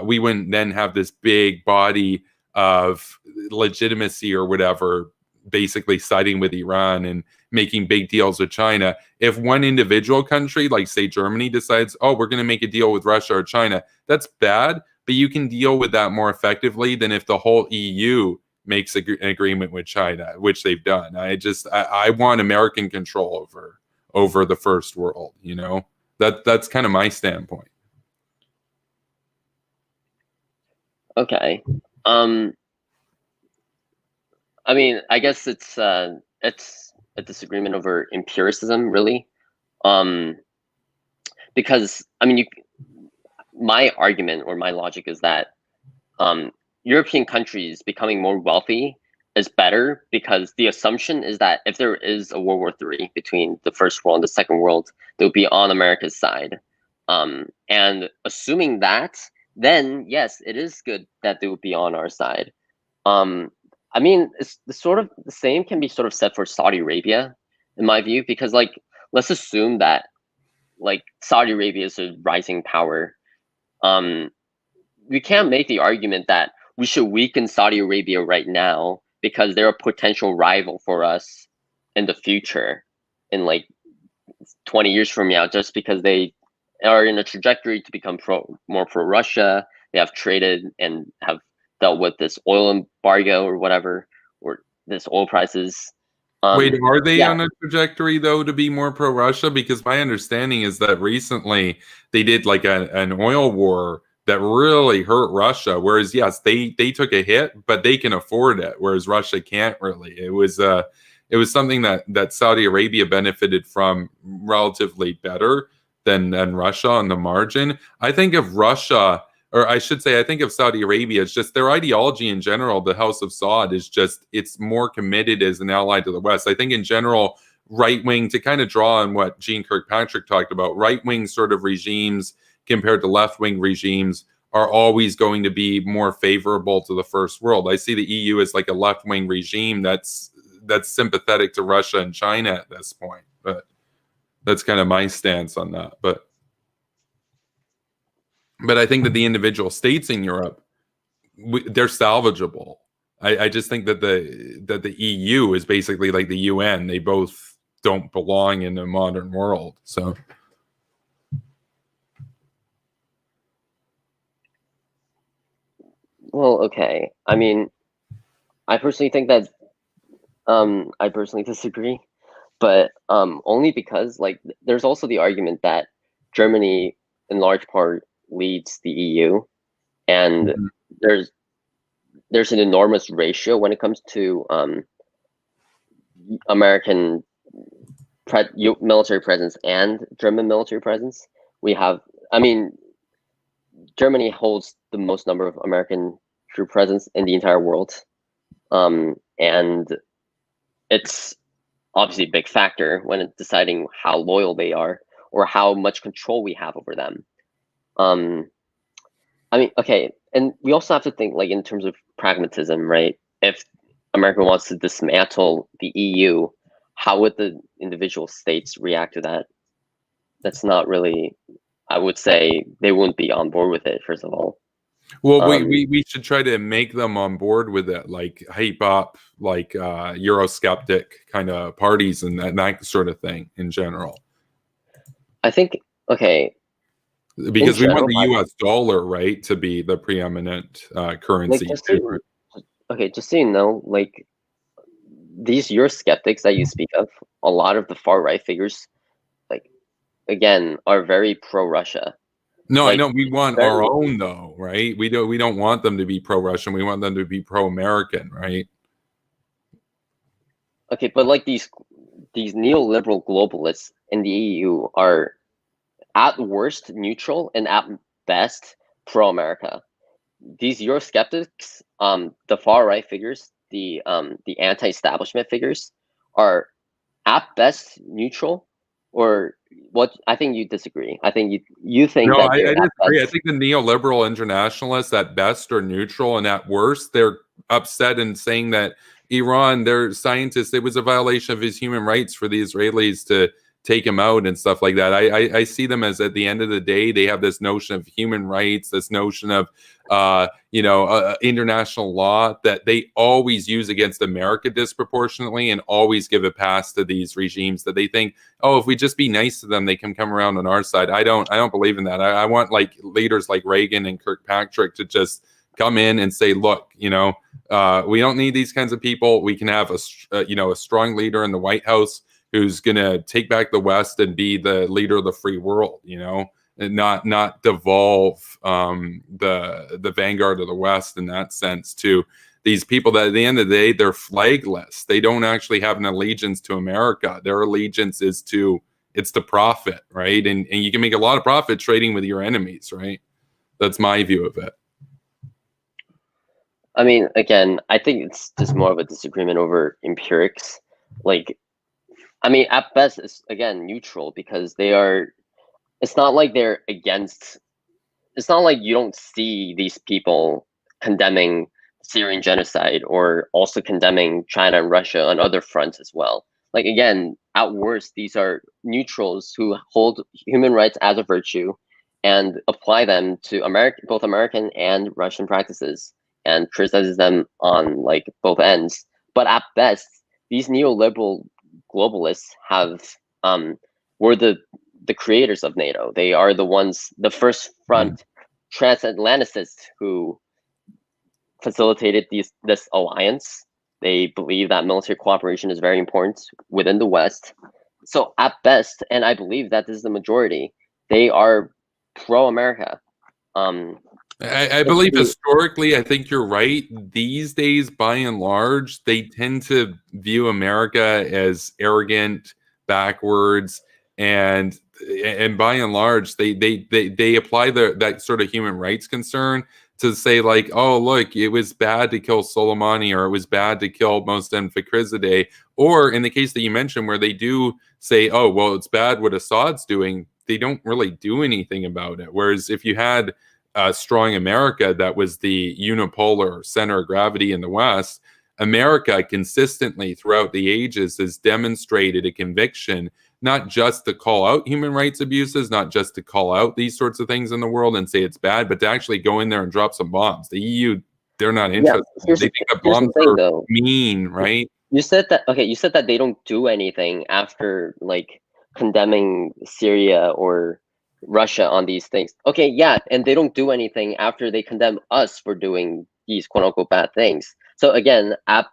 we wouldn't then have this big body of legitimacy or whatever, basically siding with Iran and making big deals with China. If one individual country, like say Germany, decides, oh, we're going to make a deal with Russia or China, that's bad, but you can deal with that more effectively than if the whole EU makes an agreement with China, which they've done. I want American control over the first world, you know? That's kind of my standpoint. Okay. I mean, I guess it's a disagreement over empiricism, really. Because I mean, my argument or my logic is that European countries becoming more wealthy is better, because the assumption is that if there is a World War III between the First World and the Second World, they'll be on America's side. And assuming that, then yes, it is good that they would be on our side. I mean, it's the same can be sort of said for Saudi Arabia, in my view, because like, let's assume that like Saudi Arabia is a rising power. We can't make the argument that we should weaken Saudi Arabia right now because they're a potential rival for us in the future, in like 20 years from now, just because they are in a trajectory to become more pro-Russia. They have traded and have dealt with this oil embargo or whatever, or this oil prices. Wait, are they on a trajectory though to be more pro-Russia? Because my understanding is that recently they did like an oil war that really hurt Russia. Whereas, yes, they took a hit, but they can afford it, whereas Russia can't really. It was something that Saudi Arabia benefited from relatively better than Russia on the margin. I think of Russia, or I should say, I think of Saudi Arabia. It's just their ideology in general. The House of Saud is just, it's more committed as an ally to the West. I think in general, right wing, to kind of draw on what Jean Kirkpatrick talked about, right wing sort of regimes compared to left wing regimes are always going to be more favorable to the first world. I see the EU as like a left wing regime that's sympathetic to Russia and China at this point. But that's kind of my stance on that. But I think that the individual states in Europe, they're salvageable. I just think that the EU is basically like the UN. They both don't belong in the modern world. So. Well, okay. I mean, I personally think that I personally disagree, but only because like there's also the argument that Germany in large part leads the EU, and Mhm. there's an enormous ratio when it comes to American military presence and German military presence. We have, I mean, Germany holds the most number of American troop presence in the entire world, and it's obviously a big factor when deciding how loyal they are or how much control we have over them. I mean, okay, and we also have to think like in terms of pragmatism, right? If America wants to dismantle the EU, how would the individual states react to that? That's not really, I would say they wouldn't be on board with it, first of all. Well, we should try to make them on board with it, like hype up like Eurosceptic kind of parties and that sort of thing in general. I think, okay. Because we want the US dollar, right, to be the preeminent currency. Like, just so you know, like these Eurosceptics that you speak of, a lot of the far right figures, like again, are very pro-Russia. No, like, I know we want our own though, right? We don't want them to be pro-Russian. We want them to be pro-American, right? Okay, but like these neoliberal globalists in the EU are at worst neutral and at best pro-America. These Eurosceptics, the far right figures, the anti-establishment figures, are at best neutral, or what? I think you disagree. I think you think no, that I disagree. I think the neoliberal internationalists at best are neutral, and at worst they're upset and saying that Iran, their scientists, it was a violation of his human rights for the Israelis to take him out and stuff like that. I see them as, at the end of the day, they have this notion of human rights, this notion of international law that they always use against America disproportionately, and always give a pass to these regimes that they think, oh, if we just be nice to them, they can come around on our side. I don't believe in that. I want like leaders like Reagan and Kirkpatrick to just come in and say, look, we don't need these kinds of people. We can have a strong leader in the White House who's going to take back the West and be the leader of the free world, and not devolve the vanguard of the West in that sense to these people that at the end of the day, they're flagless. They don't actually have an allegiance to America. Their allegiance is it's the profit, right? And you can make a lot of profit trading with your enemies, right? That's my view of it. I mean, again, I think it's just more of a disagreement over empirics. Like, I mean, at best, it's again neutral because they are. It's not like they're against. It's not like you don't see these people condemning Syrian genocide or also condemning China and Russia on other fronts as well. Like again, at worst, these are neutrals who hold human rights as a virtue and apply them to both American and Russian practices, and criticizes them on like both ends. But at best, these neoliberal globalists were the creators of NATO. They are the first front transatlanticists who facilitated this alliance. They believe that military cooperation is very important within the West. So at best, and I believe that this is the majority, they are pro-America. I believe historically, I think you're right. These days, by and large, they tend to view America as arrogant, backwards, and by and large, they apply that sort of human rights concern to say like, oh look, it was bad to kill Soleimani, or it was bad to kill Mohsen Fakhrizadeh, or in the case that you mentioned, where they do say, oh well, it's bad what Assad's doing. They don't really do anything about it. Whereas if you had strong America that was the unipolar center of gravity in the West, America consistently throughout the ages has demonstrated a conviction not just to call out human rights abuses, not just to call out these sorts of things in the world and say it's bad, but to actually go in there and drop some bombs. The EU, they're not interested. They think that bombs are mean, right? You said that, okay, you said that they don't do anything after like condemning Syria or Russia on these things. Okay, yeah, and they don't do anything after they condemn us for doing these quote unquote bad things. So again, at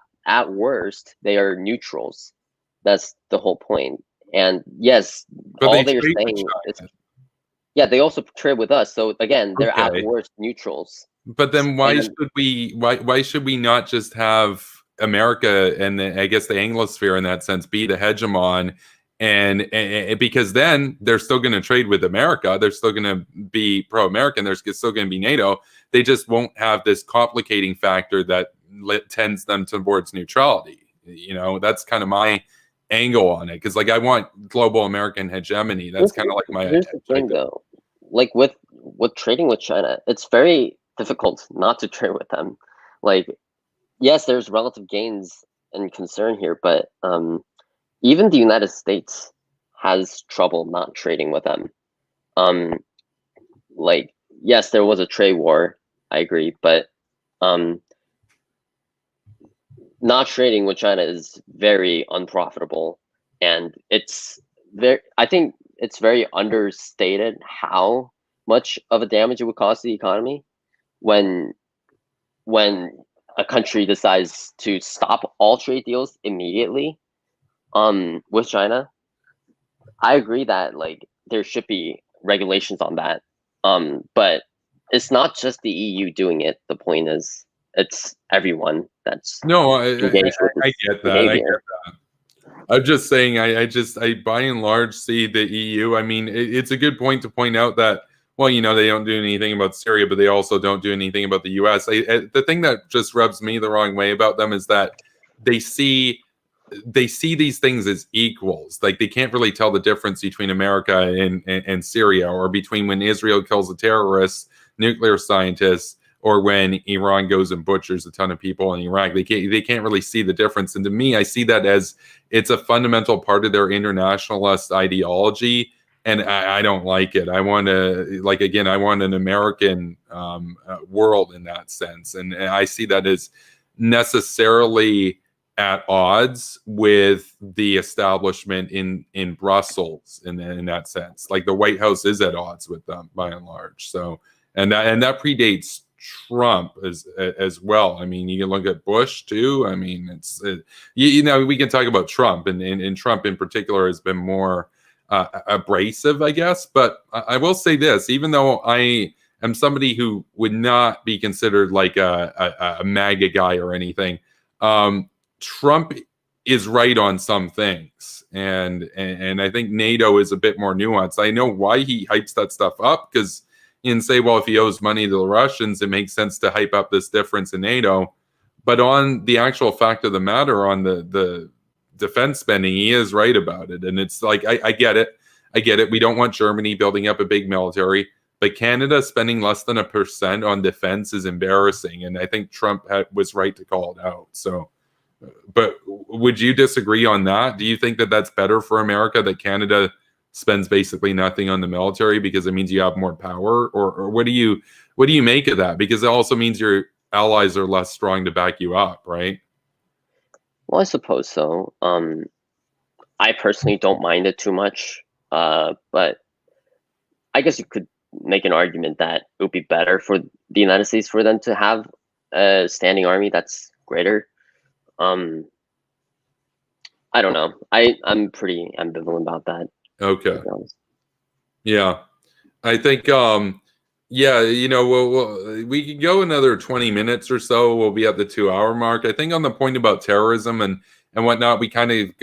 worst, they are neutrals. That's the whole point. And yes, but all they're saying is, yeah, they also trade with us. So again, they're at worst neutrals. But then why should we not just have America and I guess the Anglosphere in that sense be the hegemon, and because then they're still going to trade with America, they're still going to be pro-American, there's still going to be NATO. They just won't have this complicating factor that tends them towards neutrality. You know, that's kind of my angle on it, because like I want global American hegemony. That's kind of like my here's the thing though, like with trading with China, it's very difficult not to trade with them. Like, yes, there's relative gains and concern here, but even the United States has trouble not trading with them. Like, yes, there was a trade war, I agree, but not trading with China is very unprofitable, and I think it's very understated how much of a damage it would cause the economy when a country decides to stop all trade deals immediately with China. I agree that like there should be regulations on that, but it's not just the EU doing it. The point is, it's everyone that's engaged with I get that. I'm just saying, I by and large see the EU. I mean, it's a good point to point out that, well, you know, they don't do anything about Syria, but they also don't do anything about the US. The thing that just rubs me the wrong way about them is that they see these things as equals. Like they can't really tell the difference between America and Syria, or between when Israel kills a terrorist, nuclear scientists, or when Iran goes and butchers a ton of people in Iraq. They can't really see the difference. And to me, I see that as it's a fundamental part of their internationalist ideology. And I don't like it. I want to, like, again, I want an American world in that sense. And I see that as necessarily at odds with the establishment in Brussels in that sense. Like the White House is at odds with them by and large. So, and that predates Trump as well. I mean, you can look at Bush too. I mean, you know, we can talk about Trump, and Trump in particular has been more abrasive, I guess. But I will say this: even though I am somebody who would not be considered like a MAGA guy or anything, Trump is right on some things, and I think NATO is a bit more nuanced. I know why he hypes that stuff up, because you can say, well, if he owes money to the Russians, it makes sense to hype up this difference in NATO. But on the actual fact of the matter, on the defense spending, he is right about it. And it's like, I get it. I get it. We don't want Germany building up a big military, but Canada spending less than 1% on defense is embarrassing. And I think Trump was right to call it out. So, but would you disagree on that? Do you think that that's better for America, that Canada spends basically nothing on the military because it means you have more power, or what do you make of that? Because it also means your allies are less strong to back you up, right? Well, I suppose so. I personally don't mind it too much, but I guess you could make an argument that it would be better for the United States for them to have a standing army that's greater. I don't know. I'm pretty ambivalent about that. Okay. Yeah. I think Yeah, we can go another 20 minutes or so. We'll be at the 2 hour mark. I think on the point about terrorism and whatnot, we kind of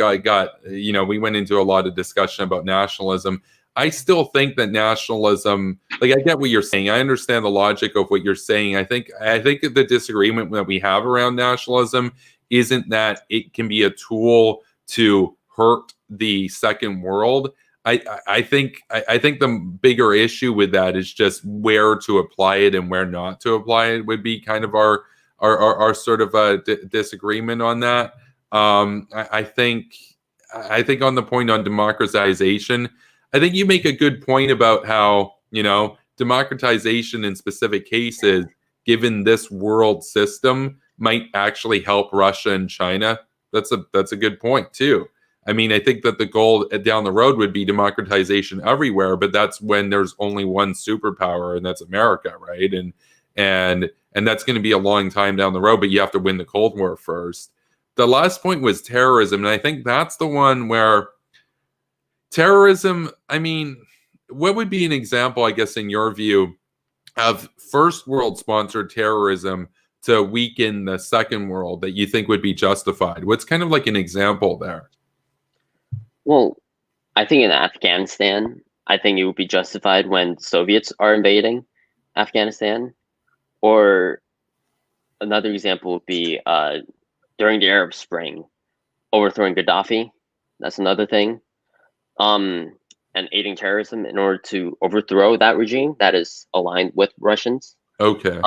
we went into a lot of discussion about nationalism. I still think that nationalism, like I get what you're saying. I understand the logic of what you're saying. I think the disagreement that we have around nationalism isn't that it can be a tool to hurt the second world. I think the bigger issue with that is just where to apply it and where not to apply it would be kind of our sort of disagreement on that. I think on the point on democratization, I think you make a good point about how democratization in specific cases, given this world system, might actually help Russia and China. That's a good point too. I mean, I think that the goal down the road would be democratization everywhere, but that's when there's only one superpower, and that's America, right? And that's going to be a long time down the road, but you have to win the Cold War first. The last point was terrorism, and I think that's the one where terrorism, I mean, what would be an example, I guess, in your view, of first world sponsored terrorism to weaken the second world that you think would be justified? What's kind of like an example there? Well, I think in Afghanistan, I think it would be justified when Soviets are invading Afghanistan. Or another example would be during the Arab Spring, overthrowing Gaddafi. That's another thing. And aiding terrorism in order to overthrow that regime that is aligned with Russians. Okay.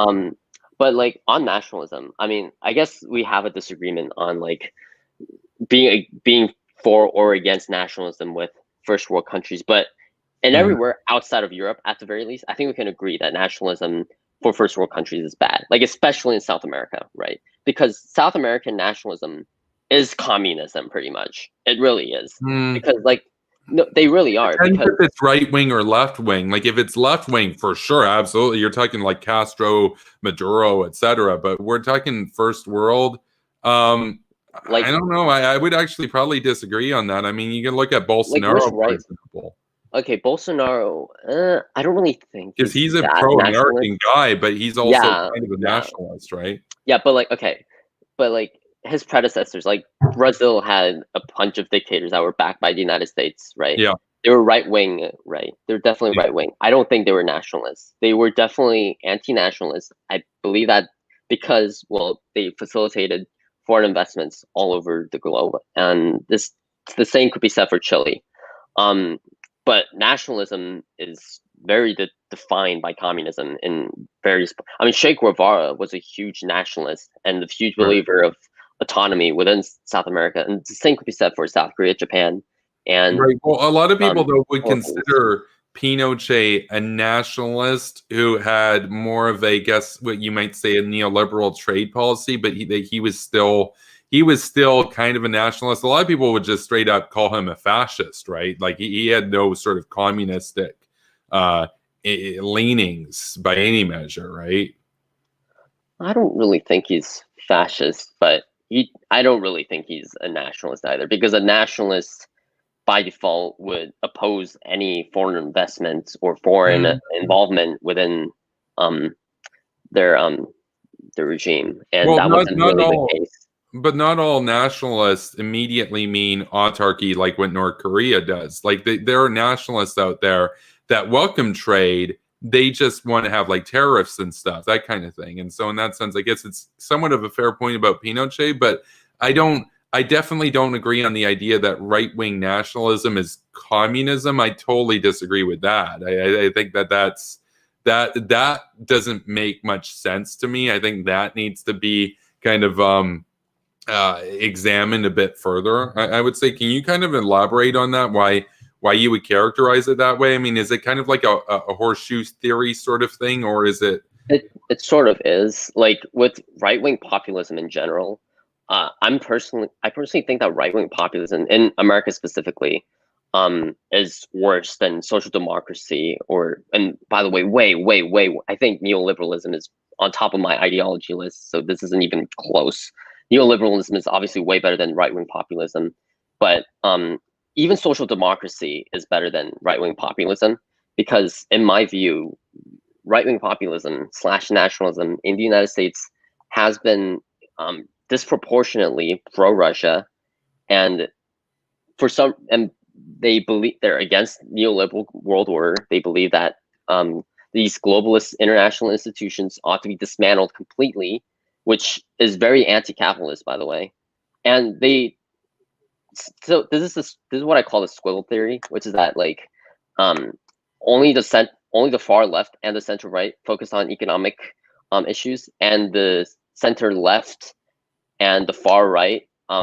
But like on nationalism, I mean, I guess we have a disagreement on like being for or against nationalism with first world countries, but in everywhere outside of Europe, at the very least, I think we can agree that nationalism for first world countries is bad, like especially in South America, right? Because South American nationalism is communism, pretty much. It really is. Because like, no, they really are. Because if it's right wing or left wing, like if it's left wing, for sure, absolutely. You're talking like Castro, Maduro, etc. But we're talking first world. Like, I don't know. I would actually probably disagree on that. I mean, you can look at Bolsonaro, like, for example. Okay, Bolsonaro, I don't really think because he's a pro-American guy, but he's also kind of a nationalist, right? Yeah, but like, okay, but like his predecessors, like Brazil had a bunch of dictators that were backed by the United States, right? Yeah, they were right wing, right? They're definitely right wing. I don't think they were nationalists. They were definitely anti-nationalists. I believe that because, well, they facilitated foreign investments all over the globe, and the same could be said for Chile. But nationalism is very defined by communism in various. I mean, Che Guevara was a huge nationalist and a huge believer of autonomy within South America, and the same could be said for South Korea, Japan, and Well, a lot of people though would consider Pinochet a nationalist who had more of a, guess what you might say, a neoliberal trade policy, but he was still kind of a nationalist. A lot of people would just straight up call him a fascist, right? Like he had no sort of communistic leanings by any measure, right? I don't really think he's fascist, but I don't really think he's a nationalist either, because a nationalist by default would oppose any foreign investment or foreign involvement within their regime, and that wasn't really the case. But not all nationalists immediately mean autarky, like what North Korea does. Like there are nationalists out there that welcome trade. They just want to have like tariffs and stuff, that kind of thing. And so in that sense, I guess it's somewhat of a fair point about Pinochet, but I definitely don't agree on the idea that right-wing nationalism is communism. I totally disagree with that. I think that doesn't make much sense to me. I think that needs to be kind of examined a bit further. I would say, can you kind of elaborate on that? Why you would characterize it that way? I mean, is it kind of like a horseshoe theory sort of thing, or is it? It sort of is. Like with right-wing populism in general, I personally think that right-wing populism in America specifically is worse than social democracy, and by the way, way, I think neoliberalism is on top of my ideology list, so this isn't even close. Neoliberalism is obviously way better than right-wing populism, but even social democracy is better than right-wing populism, because in my view, right-wing populism / nationalism in the United States has been disproportionately pro-Russia, and they believe they're against neoliberal world order. They believe that these globalist international institutions ought to be dismantled completely, which is very anti-capitalist, by the way. And so this is what I call the squiggle theory, which is that like only the far left and the center right focus on economic issues, and the center left and the far right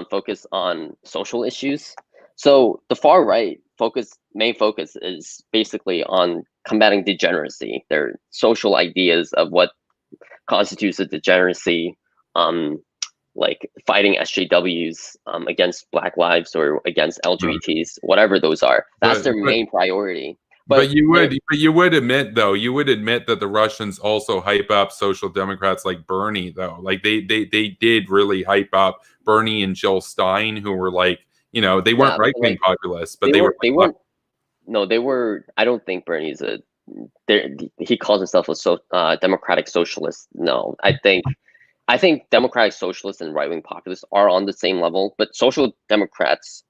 focus on social issues. So the far right main focus is basically on combating degeneracy. Their social ideas of what constitutes a degeneracy, like fighting SJWs against Black lives or against LGBTs, whatever those are. That's their main priority. But you would admit that the Russians also hype up social democrats like Bernie, though. Like they did really hype up Bernie and Jill Stein, who were like, you know, they weren't right-wing populists, but they weren't. No, they were. I don't think Bernie's he calls himself a democratic socialist. No, I think democratic socialists and right-wing populists are on the same level, but social democrats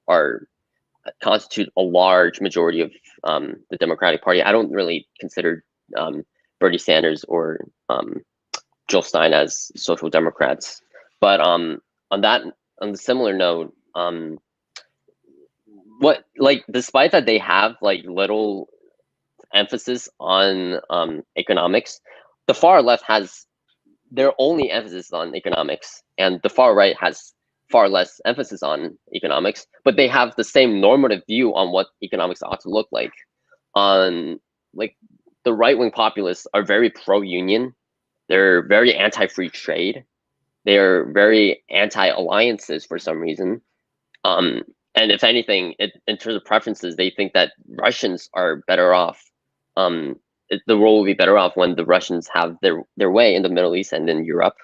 constitute a large majority of the Democratic Party. I don't really consider Bernie Sanders or Jill Stein as social democrats. But on the similar note, despite that they have like little emphasis on economics, the far left has their only emphasis on economics, and the far right has far less emphasis on economics, but they have the same normative view on what economics ought to look like. Like the right-wing populists are very pro-union. They're very anti-free trade. They're very anti-alliances for some reason. And if anything, in terms of preferences, they think that Russians are better off. The world will be better off when the Russians have their way in the Middle East and in Europe.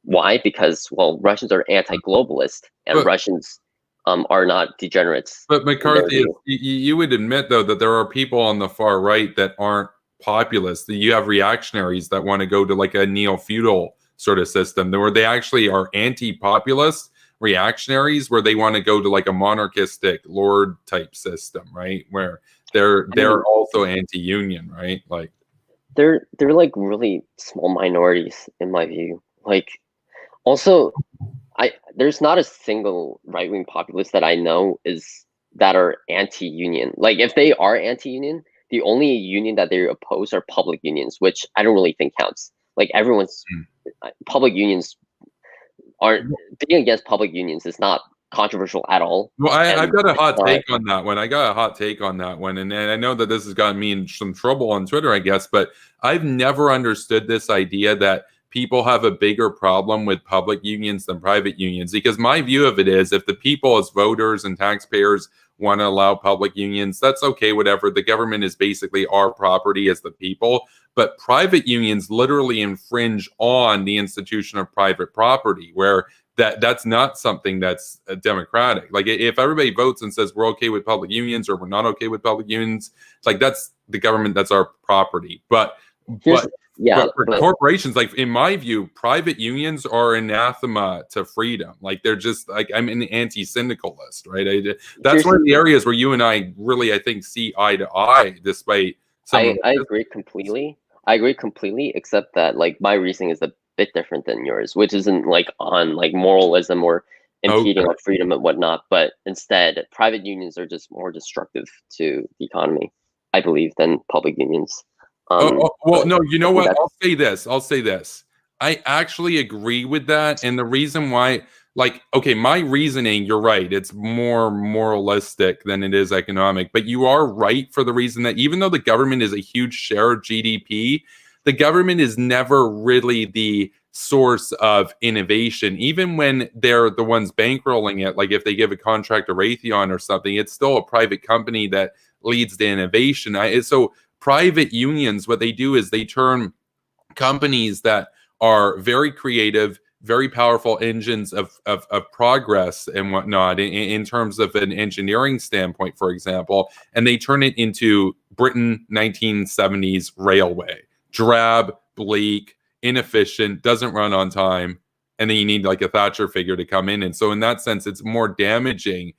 Why? Because, well, Russians are anti-globalist, and Russians are not degenerates. But McCarthy, you would admit, though, that there are people on the far right that aren't populist. You have reactionaries that want to go to like a neo-feudal sort of system, where they actually are anti-populist reactionaries, where they want to go to like a monarchistic lord type system, right? Where they're also anti-union, right? Like they're like really small minorities in my view. Like, also, there's not a single right-wing populist that I know that are anti-union. Like, if they are anti-union, the only union that they oppose are public unions, which I don't really think counts. Like, public unions aren't being against public unions is not controversial at all. Well, I've got a hot take on that one. And I know that this has gotten me in some trouble on Twitter, I guess, but I've never understood this idea that people have a bigger problem with public unions than private unions, because my view of it is, if the people as voters and taxpayers want to allow public unions, that's okay, whatever. The government is basically our property as the people, but private unions literally infringe on the institution of private property, where that's not something that's democratic. Like, if everybody votes and says we're okay with public unions or we're not okay with public unions, it's like, that's the government, that's our property. But for corporations, like, in my view, private unions are anathema to freedom. Like, they're just like, I'm an anti-syndicalist, right? That's one of the areas where you and I really, I think, see eye to eye, despite some. I agree completely. I agree completely, except that like my reasoning is a bit different than yours, which isn't like on like moralism or impeding on freedom and whatnot, but instead private unions are just more destructive to the economy, I believe, than public unions. Well, no, you know what? I'll say this. I actually agree with that. And the reason why, like, okay, my reasoning, you're right. It's more moralistic than it is economic. But you are right for the reason that even though the government is a huge share of GDP, the government is never really the source of innovation. Even when they're the ones bankrolling it, like if they give a contract to Raytheon or something, it's still a private company that leads the innovation. So private unions, what they do is they turn companies that are very creative, very powerful engines of progress and whatnot in terms of an engineering standpoint, for example, and they turn it into Britain 1970s railway. drab, bleak, inefficient, doesn't run on time, and then you need like a Thatcher figure to come in. And so in that sense, it's more damaging.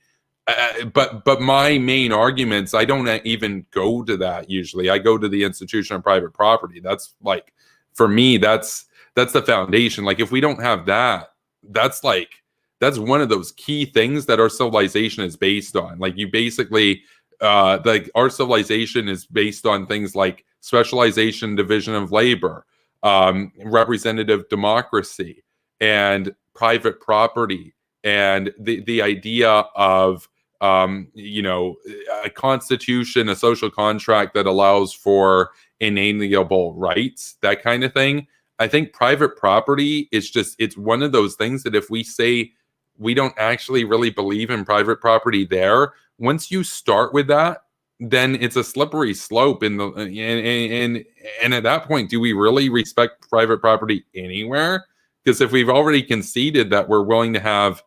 But my main arguments, I don't even go to that usually. I go to the institution of private property. That's like, for me, that's the foundation. Like, if we don't have that, that's one of those key things that our civilization is based on. Like, you basically, like, our civilization is based on things like specialization, division of labor, representative democracy, and private property, and the idea of a constitution, a social contract that allows for inalienable rights, that kind of thing. I think private property is it's one of those things that if we say we don't actually really believe in private property there, once you start with that, then it's a slippery slope and at that point, do we really respect private property anywhere? Because if we've already conceded that we're willing to have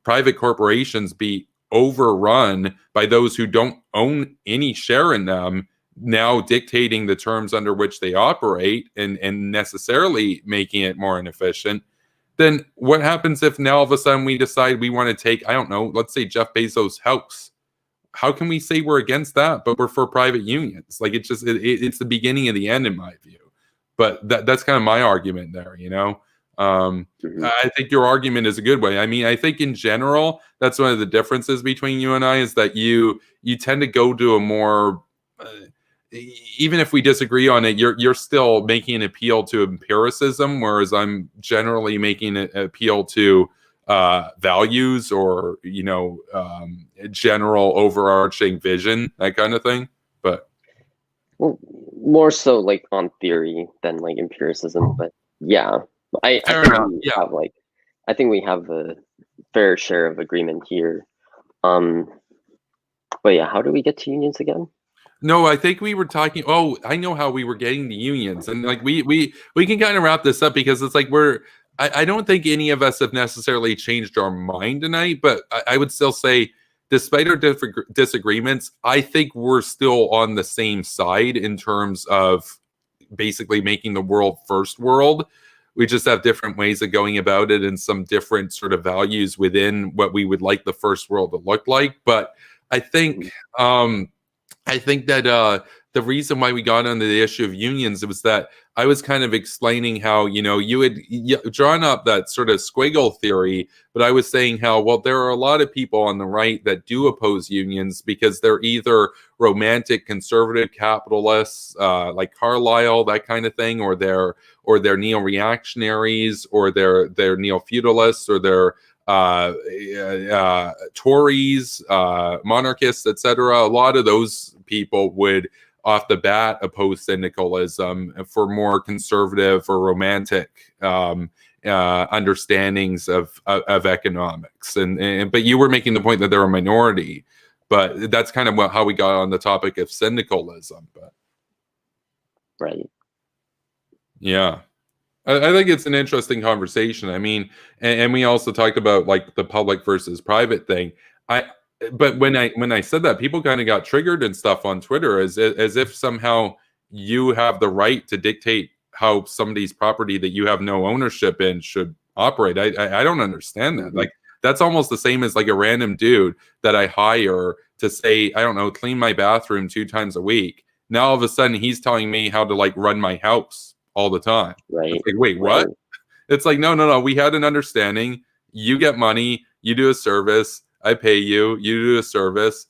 private corporations be overrun by those who don't own any share in them, now dictating the terms under which they operate and necessarily making it more inefficient, then what happens if now all of a sudden we decide we want to take, I don't know, let's say Jeff Bezos' house? How can we say we're against that, but we're for private unions? Like, it's just, it's the beginning of the end, in my view. But that's kind of my argument there, I think your argument is a good way. I mean, I think in general, that's one of the differences between you and I, is that you tend to go to a more, even if we disagree on it, you're still making an appeal to empiricism, whereas I'm generally making an appeal to values or general overarching vision, that kind of thing. But more so like on theory than like empiricism. But yeah, I think we have a fair share of agreement here. But yeah, how do we get to unions again? No, I think we were talking. Oh, I know how we were getting the unions, and like we can kind of wrap this up, because it's like I don't think any of us have necessarily changed our mind tonight, but I would still say, despite our disagreements, I think we're still on the same side in terms of basically making the world first world. We just have different ways of going about it and some different sort of values within what we would like the first world to look like. But I think that the reason why we got onto the issue of unions was that I was kind of explaining how, you had drawn up that sort of squiggle theory, but I was saying how, well, there are a lot of people on the right that do oppose unions because they're either romantic conservative capitalists, like Carlyle, that kind of thing, or they're neo-reactionaries, or they're neo-feudalists, or they're Tories, monarchists, etc. A lot of those people would off the bat oppose syndicalism for more conservative or romantic understandings of economics. But you were making the point that they're a minority, but that's kind of how we got on the topic of syndicalism. But right, yeah. I think it's an interesting conversation. I mean, and we also talked about like the public versus private thing. But when I said that, people kind of got triggered and stuff on Twitter as if somehow you have the right to dictate how somebody's property that you have no ownership in should operate. I don't understand that. Like, that's almost the same as like a random dude that I hire to say, I don't know, clean my bathroom 2 times a week. Now all of a sudden he's telling me how to like run my house all the time. Right. It's like, wait, what? Right. It's like, no. We had an understanding. You get money, you do a service, I pay you, you do a service.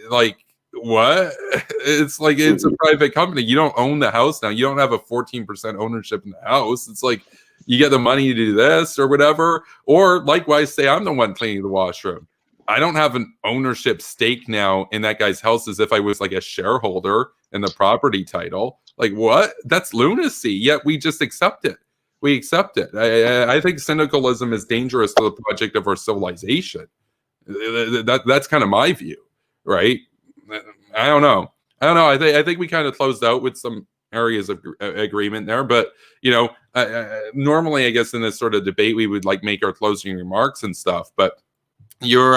Like, what? It's like, it's a private company. You don't own the house now. You don't have a 14% ownership in the house. It's like, you get the money to do this or whatever. Or likewise, say I'm the one cleaning the washroom. I don't have an ownership stake now in that guy's house as if I was like a shareholder in the property title. Like, what? That's lunacy. Yet we just accept it. We accept it. I think syndicalism is dangerous to the project of our civilization. That's kind of my view, right? I don't know. I think we kind of closed out with some areas of agreement there, but normally I guess in this sort of debate we would like make our closing remarks and stuff. But your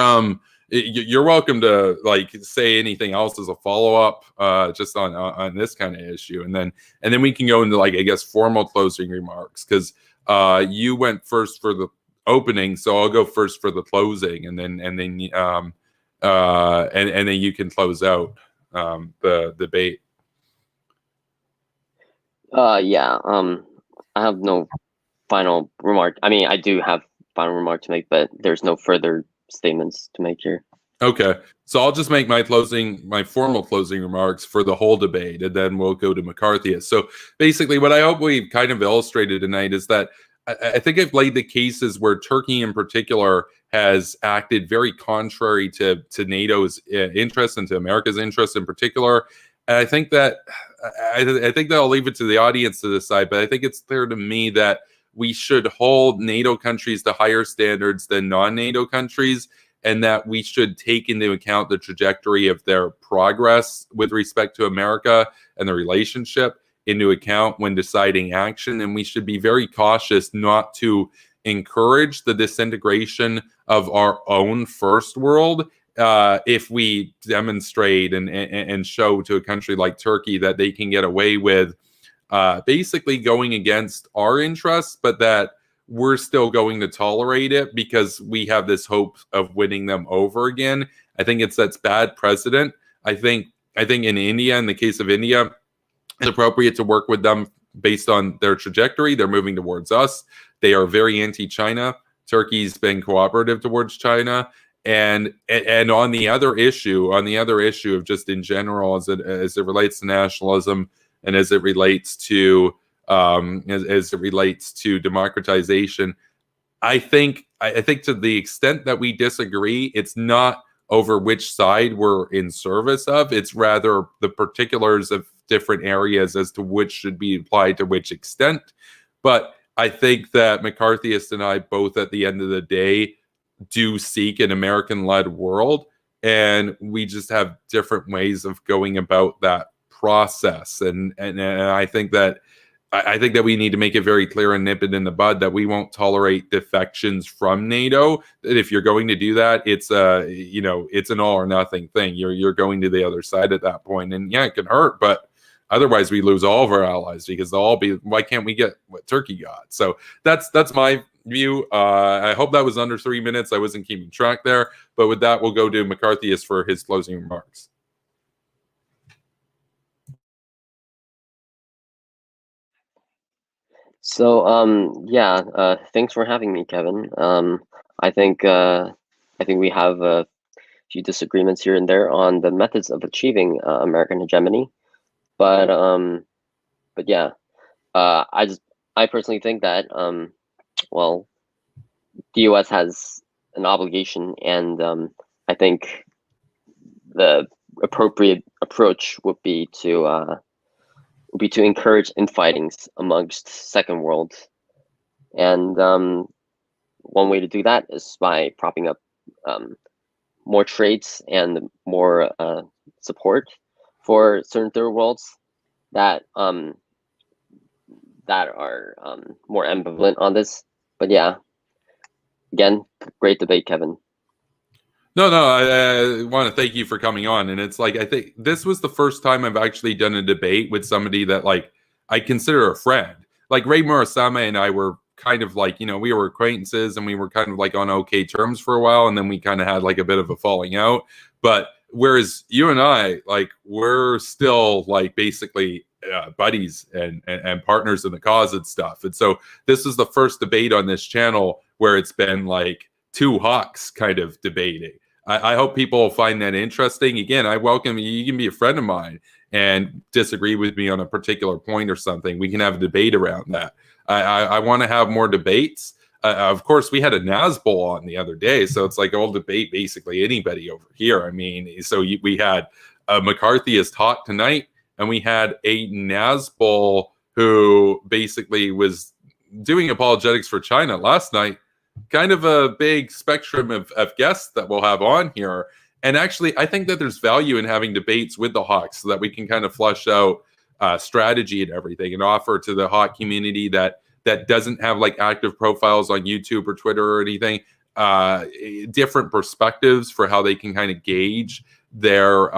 you're welcome to like say anything else as a follow-up just on this kind of issue, and then we can go into like I guess formal closing remarks, because you went first for the opening, so I'll go first for the closing, and then you can close out the debate. Yeah. I have no final remark. I mean, I do have final remark to make, but there's no further statements to make here. Okay, so I'll just make my formal closing remarks for the whole debate, and then we'll go to McCarthyist. So basically, what I hope we've kind of illustrated tonight is that I think I've laid the cases where Turkey in particular has acted very contrary to NATO's interests and to America's interests in particular. And I think that I'll leave it to the audience to decide, but I think it's clear to me that we should hold NATO countries to higher standards than non-NATO countries, and that we should take into account the trajectory of their progress with respect to America and the relationship into account when deciding action. And we should be very cautious not to encourage the disintegration of our own first world if we demonstrate and show to a country like Turkey that they can get away with basically going against our interests, but that we're still going to tolerate it because we have this hope of winning them over again. I think it sets bad precedent. I think in India, in the case of India, it's appropriate to work with them based on their trajectory. They're moving towards us. They are very anti-China. Turkey's been cooperative towards China. And on the other issue of just in general, as it relates to nationalism and as it relates to democratization, I think to the extent that we disagree, it's not over which side we're in service of. It's rather the particulars of different areas as to which should be applied to which extent. But I think that McCarthyist and I both, at the end of the day, do seek an American-led world, and we just have different ways of going about that process. And I think that we need to make it very clear and nip it in the bud that we won't tolerate defections from NATO. That if you're going to do that, it's an all or nothing thing. You're going to the other side at that point, and yeah, it can hurt, but otherwise we lose all of our allies because they'll all be. Why can't we get what Turkey got? So that's my view. I hope that was under 3 minutes. I wasn't keeping track there, but with that, we'll go to McCarthyist for his closing remarks. So, thanks for having me, Kevin. I think we have a few disagreements here and there on the methods of achieving American hegemony, but yeah, I personally think that the U.S. has an obligation, and I think the appropriate approach would be to encourage infightings amongst second world, and one way to do that is by propping up more trades and more support for certain third worlds that are more ambivalent on this. But yeah, again, great debate, Kevin. No, I want to thank you for coming on. And it's like, I think this was the first time I've actually done a debate with somebody that like I consider a friend. Like Ray Murasame and I were kind of like, we were acquaintances and we were kind of like on okay terms for a while. And then we kind of had like a bit of a falling out. But whereas you and I, like, we're still like basically buddies and partners in the cause and stuff. And so this is the first debate on this channel where it's been like two hawks kind of debating. I hope people find that interesting. Again, I welcome you. You can be a friend of mine and disagree with me on a particular point or something. We can have a debate around that. I want to have more debates. Of course, we had a Nazbol on the other day, so it's like I'll debate basically anybody over here. I mean, so we had a McCarthyist hawk tonight, and we had a Nazbol who basically was doing apologetics for China last night. Kind of a big spectrum of guests that we'll have on here. And actually, I think that there's value in having debates with the Hawks so that we can kind of flush out strategy and everything and offer to the Hawk community that doesn't have like active profiles on YouTube or Twitter or anything, different perspectives for how they can kind of gauge their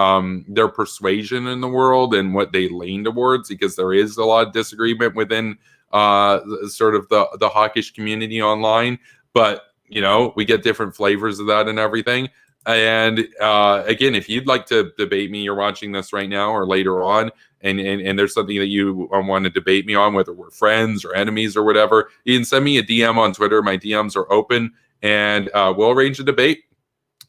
persuasion in the world and what they lean towards, because there is a lot of disagreement within sort of the hawkish community online. But you know, we get different flavors of that and everything. And again, if you'd like to debate me, you're watching this right now or later on, and there's something that you want to debate me on, whether we're friends or enemies or whatever, you can send me a DM on Twitter. My DMs are open, and we'll arrange a debate.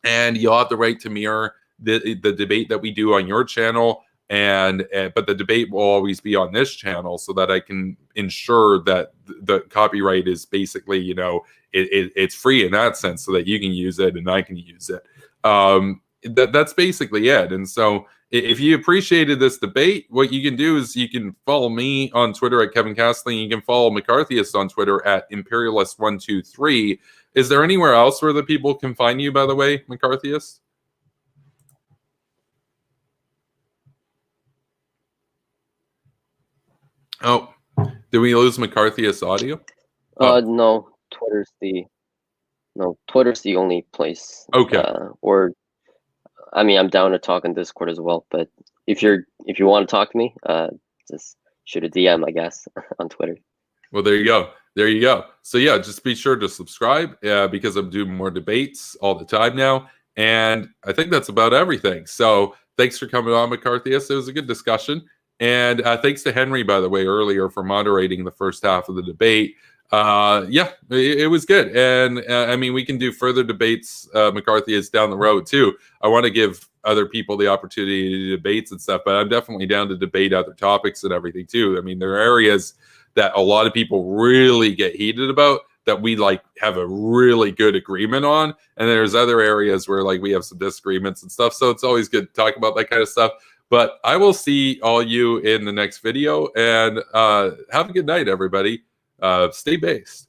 And you'll have the right to mirror the debate that we do on your channel. And but the debate will always be on this channel, so that I can ensure that the copyright is basically, you know, it's free in that sense, so that you can use it and I can use it. That's basically it. And so if you appreciated this debate, what you can do is you can follow me on Twitter at Kevin Castley, and you can follow McCarthyist on Twitter at Imperialist123. Is there anywhere else where the people can find you, by the way, McCarthyist? Oh, did we lose McCarthyist audio? No, Twitter's the only place. Okay. Or, I mean, I'm down to talk on Discord as well. But if you want to talk to me, just shoot a DM, I guess, on Twitter. Well, there you go. There you go. So yeah, just be sure to subscribe, because I'm doing more debates all the time now. And I think that's about everything. So thanks for coming on, McCarthyist. It was a good discussion. And thanks to Henry, by the way, earlier for moderating the first half of the debate. Yeah, it was good. And I mean, we can do further debates, McCarthyist, down the road too. I want to give other people the opportunity to do debates and stuff, but I'm definitely down to debate other topics and everything too. I mean, there are areas that a lot of people really get heated about that we like have a really good agreement on. And there's other areas where like we have some disagreements and stuff. So it's always good to talk about that kind of stuff. But I will see all you in the next video, and have a good night, everybody. Stay based.